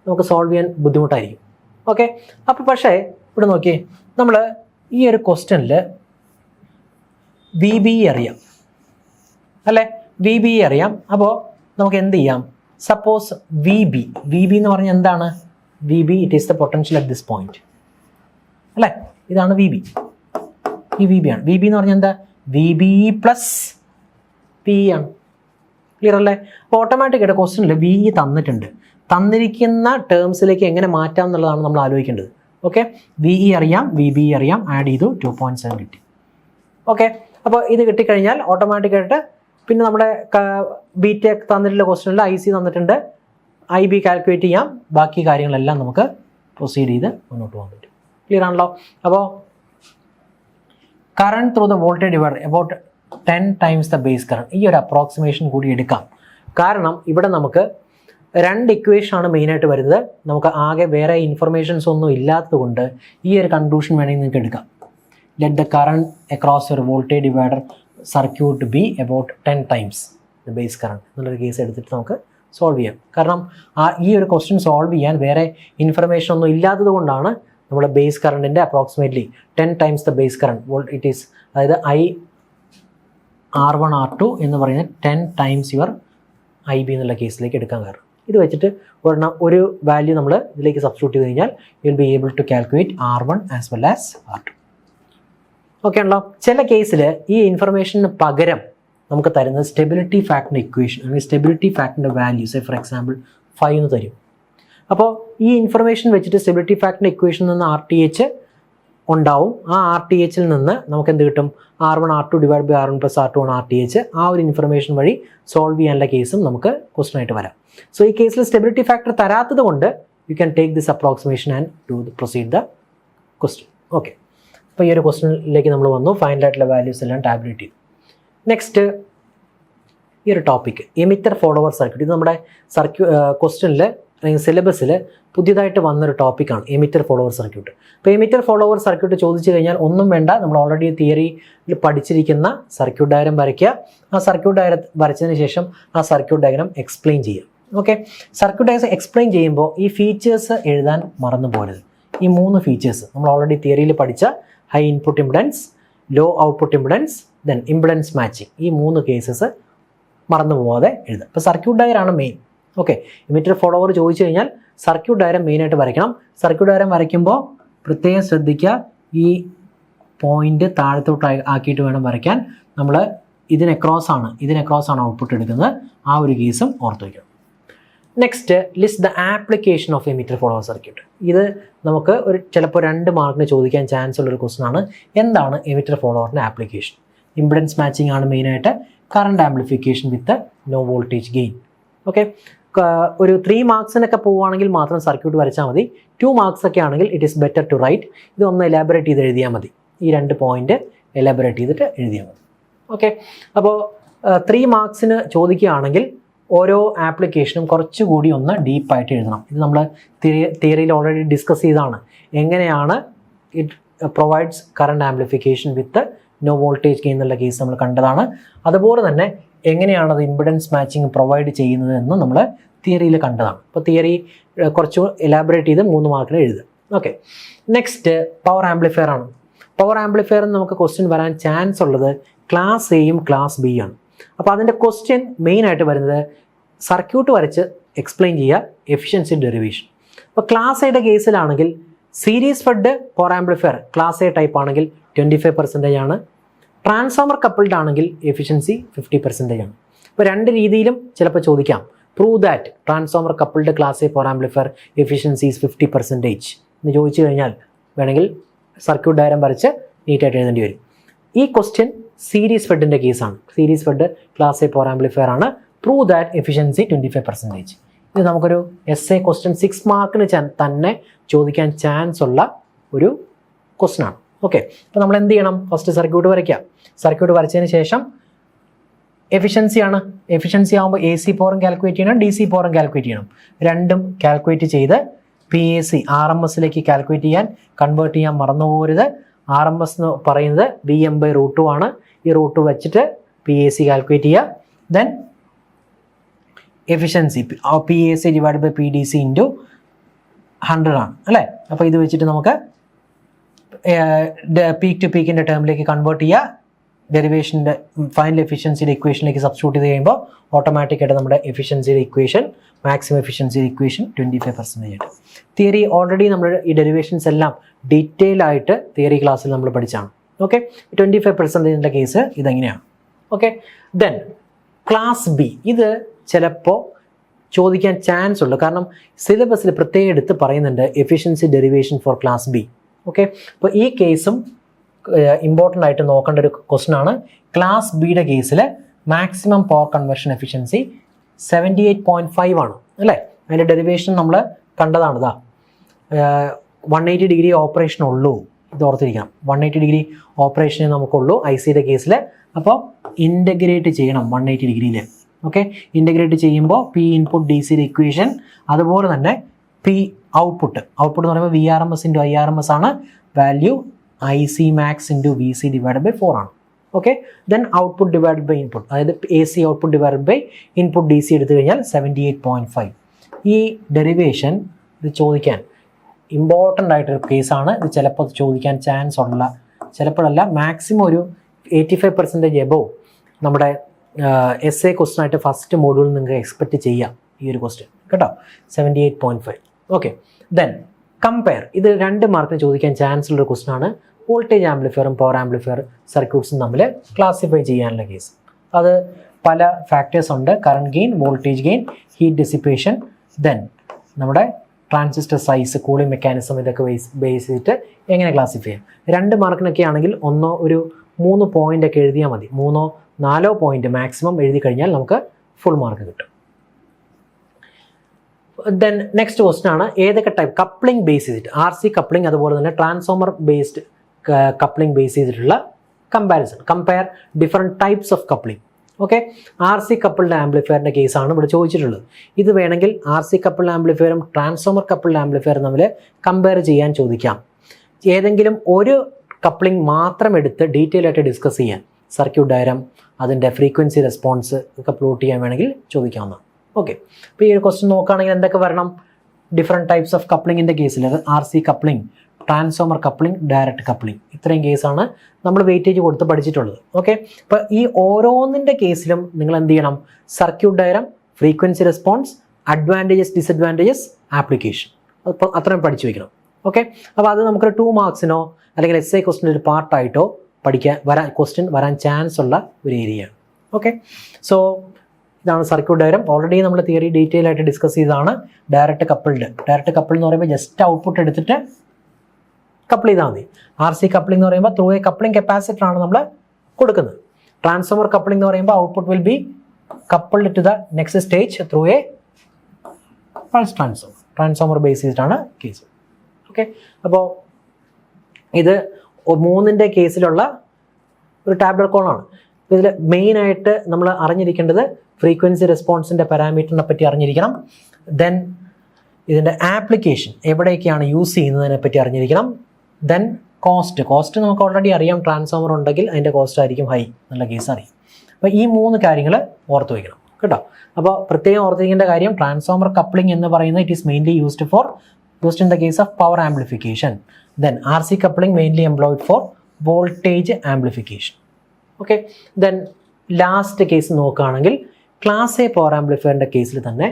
നമുക്ക് സോൾവ് ചെയ്യാൻ ബുദ്ധിമുട്ടായിരിക്കും. ഓക്കെ, അപ്പോൾ പക്ഷേ ഇവിടെ നോക്കിയേ, നമ്മൾ ഈ ഒരു ക്വസ്റ്റ്യനിൽ VB അറിയാം അല്ലേ, VB അറിയാം. അപ്പോൾ നമുക്ക് എന്ത് ചെയ്യാം, സപ്പോസ് VB എന്ന് പറഞ്ഞാൽ എന്താണ്, VB it is the potential at this point അല്ലേ, ഇതാണ് VB. ഈ VB ആണ്. VB എന്ന് പറഞ്ഞാൽ എന്താ, VB + PE ആണ്. ക്ലിയർ അല്ലേ? അപ്പോൾ ഓട്ടോമാറ്റിക്കായിട്ട് ക്വസ്റ്റ്യനിൽ VE തന്നിട്ടുണ്ട്. തന്നിരിക്കുന്ന ടേംസിലേക്ക് എങ്ങനെ മാറ്റാം എന്നുള്ളതാണ് നമ്മൾ ആലോചിക്കേണ്ടത്. ഓക്കെ, VE അറിയാം, VB അറിയാം, ആഡ് ചെയ്തു 2.7 കിട്ടി. ഓക്കെ, അപ്പോൾ ഇത് കിട്ടിക്കഴിഞ്ഞാൽ ഓട്ടോമാറ്റിക്കായിട്ട് പിന്നെ നമ്മുടെ ബീറ്റ തന്നിട്ടുള്ള ക്വസ്റ്റ്യനിൽ IC തന്നിട്ടുണ്ട്, IB കാൽക്കുലേറ്റ് ചെയ്യാം, ബാക്കി കാര്യങ്ങളെല്ലാം നമുക്ക് പ്രൊസീഡ് ചെയ്ത് മുന്നോട്ട് പോകാൻ പറ്റും. ക്ലിയർ ആണല്ലോ? അപ്പോൾ current through the voltage divider about 10 times the base current, ഈ ഒരു അപ്രോക്സിമേഷൻ കൂടി എടുക്കാം. കാരണം ഇവിടെ നമുക്ക് രണ്ട് ഇക്വേഷനാണ് മെയിനായിട്ട് വരുന്നത്. നമുക്ക് ആകെ വേറെ ഇൻഫർമേഷൻസ് ഒന്നും ഇല്ലാത്തത് കൊണ്ട് ഈ ഒരു കൺക്ലൂഷൻ വേണമെങ്കിൽ നിങ്ങൾക്ക് എടുക്കാം. let the current across your voltage divider circuit be about 10 times the base current എന്നുള്ളൊരു കേസ് എടുത്തിട്ട് നമുക്ക് സോൾവ് ചെയ്യാം. കാരണം ഈ ഒരു ക്വസ്റ്റ്യൻ സോൾവ് ചെയ്യാൻ വേറെ ഇൻഫർമേഷൻ ഒന്നും ഇല്ലാത്തത് കൊണ്ടാണ് നമ്മുടെ ബേസ് കറണ്ടിൻ്റെ approximately 10 times the base current it is, അതായത് R1 R2 എന്ന് പറയുന്നത് 10 times യുവർ IB എന്നുള്ള കേസിലേക്ക് എടുക്കാൻ കാരണം. ഇത് വെച്ചിട്ട് ഒരു വാല്യൂ നമ്മൾ ഇതിലേക്ക് സബ്സ്റ്റിറ്റ്യൂട്ട് ചെയ്ത് കഴിഞ്ഞാൽ you will be able to calculate R1 as well as R2. Okay ആണല്ലോ. ചില കേസിൽ ഈ ഇൻഫർമേഷന് പകരം നമുക്ക് തരുന്നത് സ്റ്റെബിലിറ്റി ഫാക്ടറിൻ്റെ ഇക്വേഷൻ അല്ലെങ്കിൽ സ്റ്റെബിലിറ്റി ഫാക്ടറിൻ്റെ വാല്യൂസ് ഫോർ എക്സാമ്പിൾ 5 എന്ന് തരും. അപ്പോൾ ഈ ഇൻഫർമേഷൻ വെച്ചിട്ട് സ്റ്റെബിലിറ്റി ഫാക്ടറിൻ്റെ ഇക്വേഷനിൽ നിന്ന് RTH ഉണ്ടാവും. ആ RTHൽ നിന്ന് നമുക്ക് എന്ത് കിട്ടും? R1 R2 divide by R1 plus R2 ആണ് RTH. ആ ഒരു ഇൻഫർമേഷൻ വഴി സോൾവ് ചെയ്യാനുള്ള കേസും നമുക്ക് ക്വസ്റ്റൻ ആയിട്ട് വരാം. സോ ഈ കേസിൽ സ്റ്റെബിലിറ്റി ഫാക്ടർ തരാത്തത് കൊണ്ട് you can take this approximation and to proceed the question. Okay, അപ്പോൾ ഈ ഒരു ക്വസ്റ്റനിലേക്ക് നമ്മൾ വന്നു. ഫൈനൽ ആയിട്ടുള്ള വാല്യൂസ് എല്ലാം ടാബ്ലേറ്റ് ചെയ്തു. നെക്സ്റ്റ് ഈ ഒരു ടോപ്പിക് എമിറ്റർ ഫോളോവർ സർക്യൂട്ട്. ഇത് നമ്മുടെ ക്വസ്റ്റനിൽ അല്ലെങ്കിൽ സിലബസിൽ പുതിയതായിട്ട് വന്നൊരു ടോപ്പിക്കാണ് എമിറ്റർ ഫോളോവർ സർക്യൂട്ട്. അപ്പോൾ എമിറ്റർ ഫോളോവർ സർക്യൂട്ട് ചോദിച്ചു കഴിഞ്ഞാൽ ഒന്നും വേണ്ട, നമ്മൾ ഓൾറെഡി തിയറിയിൽ പഠിച്ചിരിക്കുന്ന സർക്യൂട്ട് ഡയഗ്രം വരയ്ക്കുക. ആ സർക്യൂട്ട് ഡയഗ്രം വരച്ചതിന് ശേഷം ആ സർക്യൂട്ട് ഡയഗ്രം എക്സ്പ്ലെയിൻ ചെയ്യുക. ഓക്കെ, സർക്യൂട്ട് ഡയഗ്രം എക്സ്പ്ലെയിൻ ചെയ്യുമ്പോൾ ഈ ഫീച്ചേഴ്സ് എഴുതാൻ മറന്നു പോരുത്. ഈ 3 ഫീച്ചേഴ്സ് നമ്മൾ ഓൾറെഡി തിയറിയിൽ പഠിച്ച high input impedance, low output impedance, then impedance matching, ഈ 3 കേസസ് മറന്നു പോകാതെ എഴുതുക. ഇപ്പോൾ സർക്യൂട്ട് ഡയഗ്രാണ് മെയിൻ. ഓക്കെ, എമിറ്റർ ഫോളോവർ ചോദിച്ചു കഴിഞ്ഞാൽ സർക്യൂട്ട് ഡയഗ്രം മെയിനായിട്ട് വരയ്ക്കണം. സർക്യൂട്ട് ഡയഗ്രം വരയ്ക്കുമ്പോൾ പ്രത്യേകം ശ്രദ്ധിക്കുക, ഈ പോയിന്റ് താഴത്തോട്ട് ആക്കിയിട്ട് വേണം വരയ്ക്കാൻ. നമ്മൾ ഇതിന് അക്രോസ് ആണ് ഔട്ട്പുട്ട് എടുക്കുന്നത്. ആ ഒരു കേസും ഓർത്ത് വയ്ക്കണം. Next, list the application of emitter follower circuit. ഇത് നമുക്ക് ചിലപ്പോൾ 2 മാർക്കിന് ചോദിക്കാൻ ചാൻസ് ഉള്ളൊരു ക്വസ്റ്റൻ ആണ്. എന്താണ് എമിറ്റർ ഫോളോവറിൻ്റെ ആപ്ലിക്കേഷൻ? ഇംപിഡൻസ് മാച്ചിങ് ആണ് മെയിനായിട്ട്, current amplification with no voltage gain. Okay, ഒരു 3 മാർക്സിനൊക്കെ പോവുകയാണെങ്കിൽ മാത്രം സർക്യൂട്ട് വരച്ചാൽ മതി. 2 മാർക്സ് ഒക്കെ ആണെങ്കിൽ it is better to write. ഇതൊന്ന് എലാബറേറ്റ് ചെയ്ത് എഴുതിയാൽ മതി. ഈ 2 പോയിന്റ് എലാബറേറ്റ് ചെയ്തിട്ട് എഴുതിയാൽ മതി. ഓക്കെ, അപ്പോൾ 3 മാർക്സിന് ചോദിക്കുകയാണെങ്കിൽ ഓരോ ആപ്ലിക്കേഷനും കുറച്ചുകൂടി ഒന്ന് ഡീപ്പായിട്ട് എഴുതണം. ഇത് നമ്മൾ തിയറിയിൽ ഓൾറെഡി ഡിസ്കസ് ചെയ്തതാണ്. എങ്ങനെയാണ് it provides current amplification with no voltage gain എന്നുള്ള കേസ് നമ്മൾ കണ്ടതാണ്. അതുപോലെ തന്നെ എങ്ങനെയാണ് അത് ഇംപിഡൻസ് മാച്ചിങ് പ്രൊവൈഡ് ചെയ്യുന്നത് എന്ന് നമ്മൾ തിയറിയിൽ കണ്ടതാണ്. അപ്പോൾ തിയറി കുറച്ച് എലാബറേറ്റ് ചെയ്ത് 3 മാർക്കിന് എഴുതുക. ഓക്കെ, നെക്സ്റ്റ് പവർ ആംപ്ലിഫയർ ആണ്. പവർ ആംപ്ലിഫയർ നമുക്ക് ക്വസ്റ്റ്യൻ വരാൻ ചാൻസ് ഉള്ളത് ക്ലാസ് എയും ക്ലാസ് ബി ആണ്. അപ്പോൾ അതിൻ്റെ ക്വസ്റ്റ്യൻ മെയിനായിട്ട് വരുന്നത് സർക്യൂട്ട് വരച്ച് എക്സ്പ്ലെയിൻ ചെയ്യുക, എഫിഷ്യൻസി ഡെറിവേഷൻ. അപ്പോൾ ക്ലാസ് എയുടെ കേസിലാണെങ്കിൽ series fed power amplifier class A type ആണെങ്കിൽ 25% ആണ്. ട്രാൻസ്ഫോമർ കപ്പിൾഡ് ആണെങ്കിൽ എഫിഷ്യൻസി 50% ആണ്. ഇപ്പോൾ 2 രീതിയിലും ചിലപ്പോൾ ചോദിക്കാം. Prove that transformer coupled class A power amplifier efficiency is 50% എന്ന് ചോദിച്ചു കഴിഞ്ഞാൽ വേണമെങ്കിൽ സർക്യൂട്ട് ഡയഗ്രം വരച്ച് നീറ്റായിട്ട് എഴുതേണ്ടി വരും. ഈ ക്വസ്റ്റ്യൻ സീരീസ് ഫെഡിൻ്റെ കേസാണ്. Series fed class A power amplifier ആണ്. Prove that efficiency 25%. ഇത് നമുക്കൊരു essay ക്വസ്റ്റ്യൻ 6 മാർക്കിന് തന്നെ ചോദിക്കാൻ ചാൻസ് ഉള്ള ഒരു ക്വസ്റ്റ്യൻ ആണ്. ഓക്കെ, അപ്പോൾ നമ്മൾ എന്ത് ചെയ്യണം? ഫസ്റ്റ് സർക്യൂട്ട് വരയ്ക്കുക. സർക്യൂട്ട് വരച്ചതിന് ശേഷം എഫിഷ്യൻസി ആകുമ്പോൾ AC പവറും കാൽക്കുലേറ്റ് ചെയ്യണം, DC പവറും കാൽക്കുലേറ്റ് ചെയ്യണം. രണ്ടും കാൽക്കുലേറ്റ് ചെയ്ത് PAC RMSലേക്ക് കാൽക്കുലേറ്റ് ചെയ്യാൻ കൺവേർട്ട് ചെയ്യാൻ മറന്നു പോകരുത്. RMS എന്ന് പറയുന്നത് Vm/√2 ആണ്. ഈ √2 വെച്ചിട്ട് PAC കാൽക്കുലേറ്റ് ചെയ്യുക. Then efficiency PAC divide by PDC into 100 ആണ് അല്ലേ. അപ്പോൾ ഇത് വെച്ചിട്ട് നമുക്ക് പീക്ക് ടു പീക്കിൻ്റെ ടേമിലേക്ക് കൺവേർട്ട് ചെയ്യുക. ഡെറിവേഷൻ്റെ ഫൈനൽ എഫിഷ്യൻസിയുടെ ഇക്വേഷനിലേക്ക് സബ്സ്റ്റിറ്റ്യൂട്ട് ചെയ്ത് കഴിയുമ്പോൾ ഓട്ടോമാറ്റിക്കായിട്ട് നമ്മുടെ എഫിഷ്യൻസിയുടെ ഇക്വേഷൻ, മാക്സിമം എഫിഷ്യൻസിയുടെ ഇക്വേഷൻ 25% ആണ്. തിയറി ഓൾറെഡി നമ്മൾ ഈ ഡെറിവേഷൻസ് എല്ലാം ഡീറ്റെയിൽ ആയിട്ട് തിയറി ക്ലാസ്സിൽ നമ്മൾ പഠിച്ചാണ്. ഓക്കെ, 25% കേസ് ഇതെങ്ങനെയാണ്. Okay, then class B. ഇത് ചിലപ്പോൾ ചോദിക്കാൻ ചാൻസ് ഉണ്ട്. കാരണം സിലബസിൽ പ്രത്യേകം എടുത്ത് പറയുന്നുണ്ട് efficiency derivation for class B. Okay, അപ്പോൾ ഈ കേസും ഇമ്പോർട്ടൻ്റ് ആയിട്ട് നോക്കേണ്ട ഒരു ക്വസ്റ്റൻ ആണ്. ക്ലാസ് ബിയുടെ കേസിൽ മാക്സിമം പവർ കൺവേർഷൻ എഫിഷ്യൻസി 78.5 ആണ് അല്ലേ. അതിൻ്റെ ഡെറിവേഷൻ നമ്മൾ കണ്ടതാണ്. ഇതാ 180 ഡിഗ്രി ഓപ്പറേഷൻ ഉള്ളൂ. ഇത് ഓർത്തിരിക്കണം, 180 ഡിഗ്രി ഓപ്പറേഷനെ നമുക്കുള്ളൂ ICയുടെ കേസിൽ. അപ്പോൾ ഇൻ്റഗ്രേറ്റ് ചെയ്യണം 180 ഡിഗ്രിയിൽ. ഓക്കെ, ഇൻ്റഗ്രേറ്റ് ചെയ്യുമ്പോൾ P ഇൻപുട്ട് DCയുടെ ഇക്വേഷൻ, അതുപോലെ തന്നെ P ഔട്ട്പുട്ട് എന്ന് പറയുമ്പോൾ VRMS × IRMS ആണ്. Value IC max into VC divided by 4 ആണ്. Okay, then output divided by input, അതായത് AC output divided by input DC എടുത്തു കഴിഞ്ഞാൽ 78.5. ഈ ഡെറിവേഷൻ ഇത് ചോദിക്കാൻ ഇമ്പോർട്ടൻ്റ് ആയിട്ടൊരു കേസാണ്. ഇത് ചിലപ്പോൾ ചോദിക്കാൻ ചാൻസ് ഉള്ള, ചിലപ്പോഴല്ല മാക്സിമം ഒരു 85% എബോവ് നമ്മുടെ essay ക്വസ്റ്റൻ ആയിട്ട് ഫസ്റ്റ് മോഡ്യൂളിൽ നിങ്ങൾക്ക് എക്സ്പെക്റ്റ് ചെയ്യാം ഈ ഒരു ക്വസ്റ്റ്യൻ കേട്ടോ. 78.5. Okay, then compare. ഇത് 2 മാർക്കിന് ചോദിക്കാൻ ചാൻസ് ഉള്ളൊരു ക്വസ്റ്റൻ ആണ്. വോൾട്ടേജ് ആംപ്ലിഫയറും പവർ ആംപ്ലിഫയർ സർക്യൂട്ട്സും തമ്മിൽ ക്ലാസിഫൈ ചെയ്യാനുള്ള കേസ്. അത് പല ഫാക്ടേഴ്സ് ഉണ്ട്. Current gain, voltage gain, heat dissipation, then നമ്മുടെ ട്രാൻസിസ്റ്റർ സൈസ്, കൂളിംഗ് മെക്കാനിസം, ഇതൊക്കെ ബേസ് ചെയ്തിട്ട് എങ്ങനെ ക്ലാസിഫൈ ചെയ്യാം. 2 മാർക്കിനൊക്കെ ആണെങ്കിൽ ഒരു 3 പോയിന്റ് ഒക്കെ എഴുതിയാൽ മതി. 3-4 പോയിന്റ് മാക്സിമം എഴുതി കഴിഞ്ഞാൽ നമുക്ക് ഫുൾ മാർക്ക് കിട്ടും. ദെൻ നെക്സ്റ്റ് ക്വസ്റ്റൻ ആണ് ഏതൊക്കെ ടൈപ്പ് കപ്ലിംഗ് ബേസ് ചെയ്തിട്ട്, RC കപ്ലിംഗ് അതുപോലെ തന്നെ ട്രാൻസ്ഫോമർ ബേസ്ഡ് കപ്ലിംഗ് ബേസ് ചെയ്തിട്ടുള്ള comparison, compare different types of coupling. Okay, RC coupled ആംപ്ലിഫയറിൻ്റെ കേസാണ് ഇവിടെ ചോദിച്ചിട്ടുള്ളത്. ഇത് വേണമെങ്കിൽ RC കപ്പിൾഡ് ആംപ്ലിഫയറും ട്രാൻസ്ഫോമർ കപ്പിൾഡ് ആംപ്ലിഫയറും തമ്മിൽ കമ്പയർ ചെയ്യാൻ ചോദിക്കാം. ഏതെങ്കിലും ഒരു കപ്ലിംഗ് മാത്രം എടുത്ത് ഡീറ്റെയിൽ ആയിട്ട് ഡിസ്കസ് ചെയ്യാൻ, സർക്യൂട്ട് ഡയഗ്രം, അതിൻ്റെ ഫ്രീക്വൻസി റെസ്പോൺസ് ഒക്കെ പ്ലോട്ട് ചെയ്യാൻ വേണമെങ്കിൽ ചോദിക്കാവുന്നതാണ്. ഓക്കെ, അപ്പോൾ ഈ ഒരു ക്വസ്റ്റ്യൻ നോക്കുകയാണെങ്കിൽ എന്തൊക്കെ വരണം? ഡിഫറെൻറ്റ് ടൈപ്സ് ഓഫ് കപ്ലിങ്ങിൻ്റെ കേസിൽ RC coupling, transformer coupling, direct coupling, ഇത്രയും കേസാണ് നമ്മൾ വെയിറ്റേജ് കൊടുത്ത് പഠിച്ചിട്ടുള്ളത്. ഓക്കെ, അപ്പോൾ ഈ ഓരോന്നിൻ്റെ കേസിലും നിങ്ങൾ എന്ത് ചെയ്യണം? Circuit diagram, frequency response, advantages disadvantages, application, അപ്പോൾ അത്രയും പഠിച്ചു വയ്ക്കണം. ഓക്കെ, അപ്പോൾ അത് നമുക്കൊരു 2 മാർക്സിനോ അല്ലെങ്കിൽ essay ക്വസ്റ്റിൻ്റെ ഒരു പാർട്ടായിട്ടോ ക്വസ്റ്റ്യൻ വരാൻ ചാൻസ് ഉള്ള ഒരു ഏരിയയാണ്. ഓക്കെ, സോ ഇതാണ് സർക്യൂട്ട് ഡയഗ്രം. ഓൾറെഡി നമ്മൾ തിയറി ഡീറ്റെയിൽ ആയിട്ട് ഡിസ്കസ് ചെയ്തതാണ്. ഡയറക്റ്റ് കപ്പിൾഡ് എന്ന് പറയുമ്പോൾ ജസ്റ്റ് ഔട്ട്പുട്ട് എടുത്തിട്ട് കപ്പിൾ ചെയ്താൽ മതി. RC കപ്ലിംഗ് എന്ന് പറയുമ്പോൾ ത്രൂ എ കപ്ലിംഗ് കപ്പാസിറ്റർ ആണ് നമ്മൾ കൊടുക്കുന്നത്. ട്രാൻസ്ഫോമർ കപ്ലിംഗ് എന്ന് പറയുമ്പോൾ output will be coupled to the next stage through a pulse transformer base ചെയ്തിട്ടാണ് കേസ്. ഓക്കെ, അപ്പോൾ ഇത് 3ന്റെ കേസിലുള്ള ഒരു ടാബ്ലർ കോളാണ്. ഇതിൽ മെയിനായിട്ട് നമ്മൾ അറിഞ്ഞിരിക്കേണ്ടത് ഫ്രീക്വൻസി റെസ്പോൺസിൻ്റെ പാരാമീറ്ററിനെ പറ്റി അറിഞ്ഞിരിക്കണം. ദെൻ ഇതിൻ്റെ ആപ്ലിക്കേഷൻ എവിടെയൊക്കെയാണ് യൂസ് ചെയ്യുന്നതിനെ പറ്റി അറിഞ്ഞിരിക്കണം. ദെൻ കോസ്റ്റ് നമുക്ക് ഓൾറെഡി അറിയാം. ട്രാൻസ്ഫോമർ ഉണ്ടെങ്കിൽ അതിൻ്റെ കോസ്റ്റ് ആയിരിക്കും ഹൈ എന്നുള്ള കേസ് അറിയാം. അപ്പോൾ ഈ 3 കാര്യങ്ങൾ ഓർത്ത് വയ്ക്കണം കേട്ടോ. അപ്പോൾ പ്രത്യേകം ഓർത്തിരിക്കേണ്ട കാര്യം, ട്രാൻസ്ഫോമർ കപ്ലിംഗ് എന്ന് പറയുന്നത് it is mainly used in the case of power amplification. Then RC coupling mainly employed for voltage amplification. Okay, then last case നോക്കുകയാണെങ്കിൽ ക്ലാസ് എ പവർ ആംപ്ലിഫയറിൻ്റെ കേസിൽ തന്നെ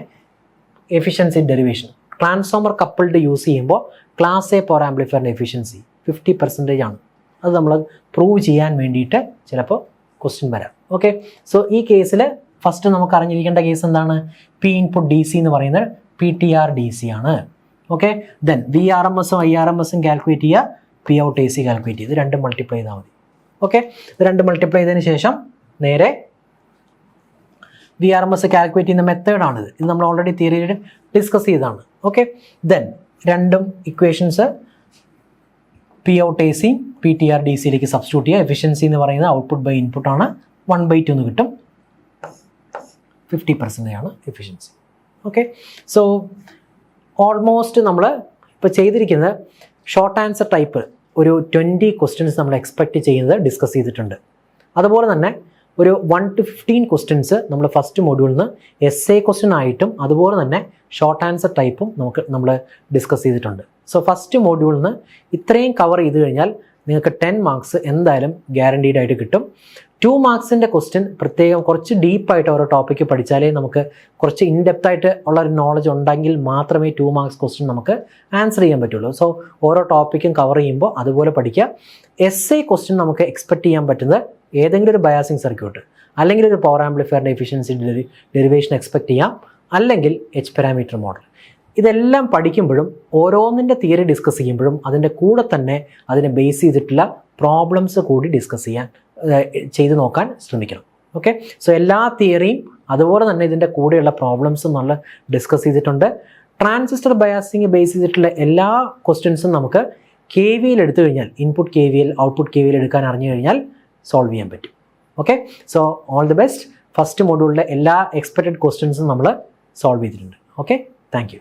efficiency derivation, transformer coupled use ചെയ്യുമ്പോൾ class A power ആംപ്ലിഫയറിൻ്റെ efficiency 50% ആണ്. അത് നമ്മൾ prove ചെയ്യാൻ വേണ്ടിയിട്ട് ചിലപ്പോൾ ക്വസ്റ്റ്യൻ വരാം. ഓക്കെ, സോ ഈ കേസിൽ ഫസ്റ്റ് നമുക്ക് അറിഞ്ഞിരിക്കേണ്ട കേസ് എന്താണ്? P ഇൻപുട്ട് DC എന്ന് പറയുന്നത് PTR DC ആണ്. Okay, then VRMS IRMS calculate ചെയ്യുക, P ഔട്ട് AC കാൽക്കുലേറ്റ് ചെയ്ത് 2 മൾട്ടിപ്ലൈ ചെയ്താൽ മതി. ഓക്കെ, 2 മൾട്ടിപ്ലൈ ചെയ്തതിന് ശേഷം നേരെ VRMS കാൽക്കുലേറ്റ് ചെയ്യുന്ന മെത്തേഡാണിത്. ഇത് നമ്മൾ ഓൾറെഡി തിയറിയിൽ ഡിസ്കസ് ചെയ്തതാണ്. Okay, then 2 equations P out AC PTR DCയിലേക്ക് സബ്സ്റ്റിറ്റ്യൂട്ട് ചെയ്യുക. എഫിഷ്യൻസി എന്ന് പറയുന്നത് ഔട്ട്പുട്ട് ബൈ ഇൻപുട്ടാണ്. 1/2 എന്ന് കിട്ടും. 50% ആണ് എഫിഷ്യൻസി. ഓക്കെ, സോ ഓൾമോസ്റ്റ് നമ്മൾ ഇപ്പോൾ ചെയ്തിരിക്കുന്നത് ഷോർട്ട് ആൻസർ ടൈപ്പ് ഒരു 20 ക്വസ്റ്റ്യൻസ് നമ്മൾ എക്സ്പെക്റ്റ് ചെയ്യുന്നത് ഡിസ്കസ് ചെയ്തിട്ടുണ്ട്. അതുപോലെ തന്നെ ഒരു 1 to 15 ക്വസ്റ്റ്യൻസ് നമ്മൾ ഫസ്റ്റ് മോഡ്യൂളിൽ നിന്ന് essay ക്വസ്റ്റ്യൻ ആയിട്ടും അതുപോലെ തന്നെ ഷോർട്ട് ആൻസർ ടൈപ്പും നമ്മൾ ഡിസ്കസ് ചെയ്തിട്ടുണ്ട്. സോ ഫസ്റ്റ് മോഡ്യൂളിൽ നിന്ന് ഇത്രയും കവർ ചെയ്ത് കഴിഞ്ഞാൽ നിങ്ങൾക്ക് 10 മാർക്സ് എന്തായാലും ഗ്യാരണ്ടീഡ് ആയിട്ട് കിട്ടും. 2 മാർക്സിൻ്റെ ക്വസ്റ്റ്യൻ പ്രത്യേകം കുറച്ച് ഡീപ്പായിട്ട് ഓരോ ടോപ്പിക്ക് പഠിച്ചാലേ നമുക്ക് കുറച്ച് ഇൻഡെപ്ത് ആയിട്ട് ഉള്ള ഒരു നോളജ് ഉണ്ടെങ്കിൽ മാത്രമേ 2 മാർക്സ് ക്വസ്റ്റ്യൻ നമുക്ക് ആൻസർ ചെയ്യാൻ പറ്റുള്ളൂ. സോ ഓരോ ടോപ്പിക്കും കവർ ചെയ്യുമ്പോൾ അതുപോലെ പഠിക്കുക. essay ക്വസ്റ്റ്യൻ നമുക്ക് എക്സ്പെക്ട് ചെയ്യാൻ പറ്റുന്നത് ഏതെങ്കിലും ഒരു ബയാസിങ് സർക്യൂട്ട് അല്ലെങ്കിൽ ഒരു പവർ ആംപ്ലിഫയറിൻ്റെ എഫിഷ്യൻസി ഡെറിവേഷൻ എക്സ്പെക്ട് ചെയ്യാം, അല്ലെങ്കിൽ H പാരാമീറ്റർ മോഡൽ. ഇതെല്ലാം പഠിക്കുമ്പോഴും ഓരോന്നിൻ്റെ തിയറി ഡിസ്കസ് ചെയ്യുമ്പോഴും അതിൻ്റെ കൂടെ തന്നെ അതിനെ ബേസ് ചെയ്തിട്ടുള്ള പ്രോബ്ലംസ് കൂടി ഡിസ്കസ് ചെയ്ത് നോക്കാൻ ശ്രമിക്കണം. ഓക്കെ, സോ എല്ലാ തിയറിയും അതുപോലെ തന്നെ ഇതിൻ്റെ കൂടെയുള്ള പ്രോബ്ലംസും നമ്മൾ ഡിസ്കസ് ചെയ്തിട്ടുണ്ട്. ട്രാൻസിസ്റ്റർ ബയാസിങ് ബേസ് ചെയ്തിട്ടുള്ള എല്ലാ ക്വസ്റ്റ്യൻസും നമുക്ക് KVL എടുത്തു കഴിഞ്ഞാൽ, ഇൻപുട്ട് KVL ഔട്ട്പുട്ട് KVL എടുക്കാൻ അറിഞ്ഞു കഴിഞ്ഞാൽ സോൾവ് ചെയ്യാൻ പറ്റും. Okay, so all the best. First മോഡ്യൂളിലെ എല്ലാ എക്സ്പെക്റ്റഡ് ക്വസ്റ്റ്യൻസും നമ്മൾ സോൾവ് ചെയ്തിട്ടുണ്ട്. Okay, thank U.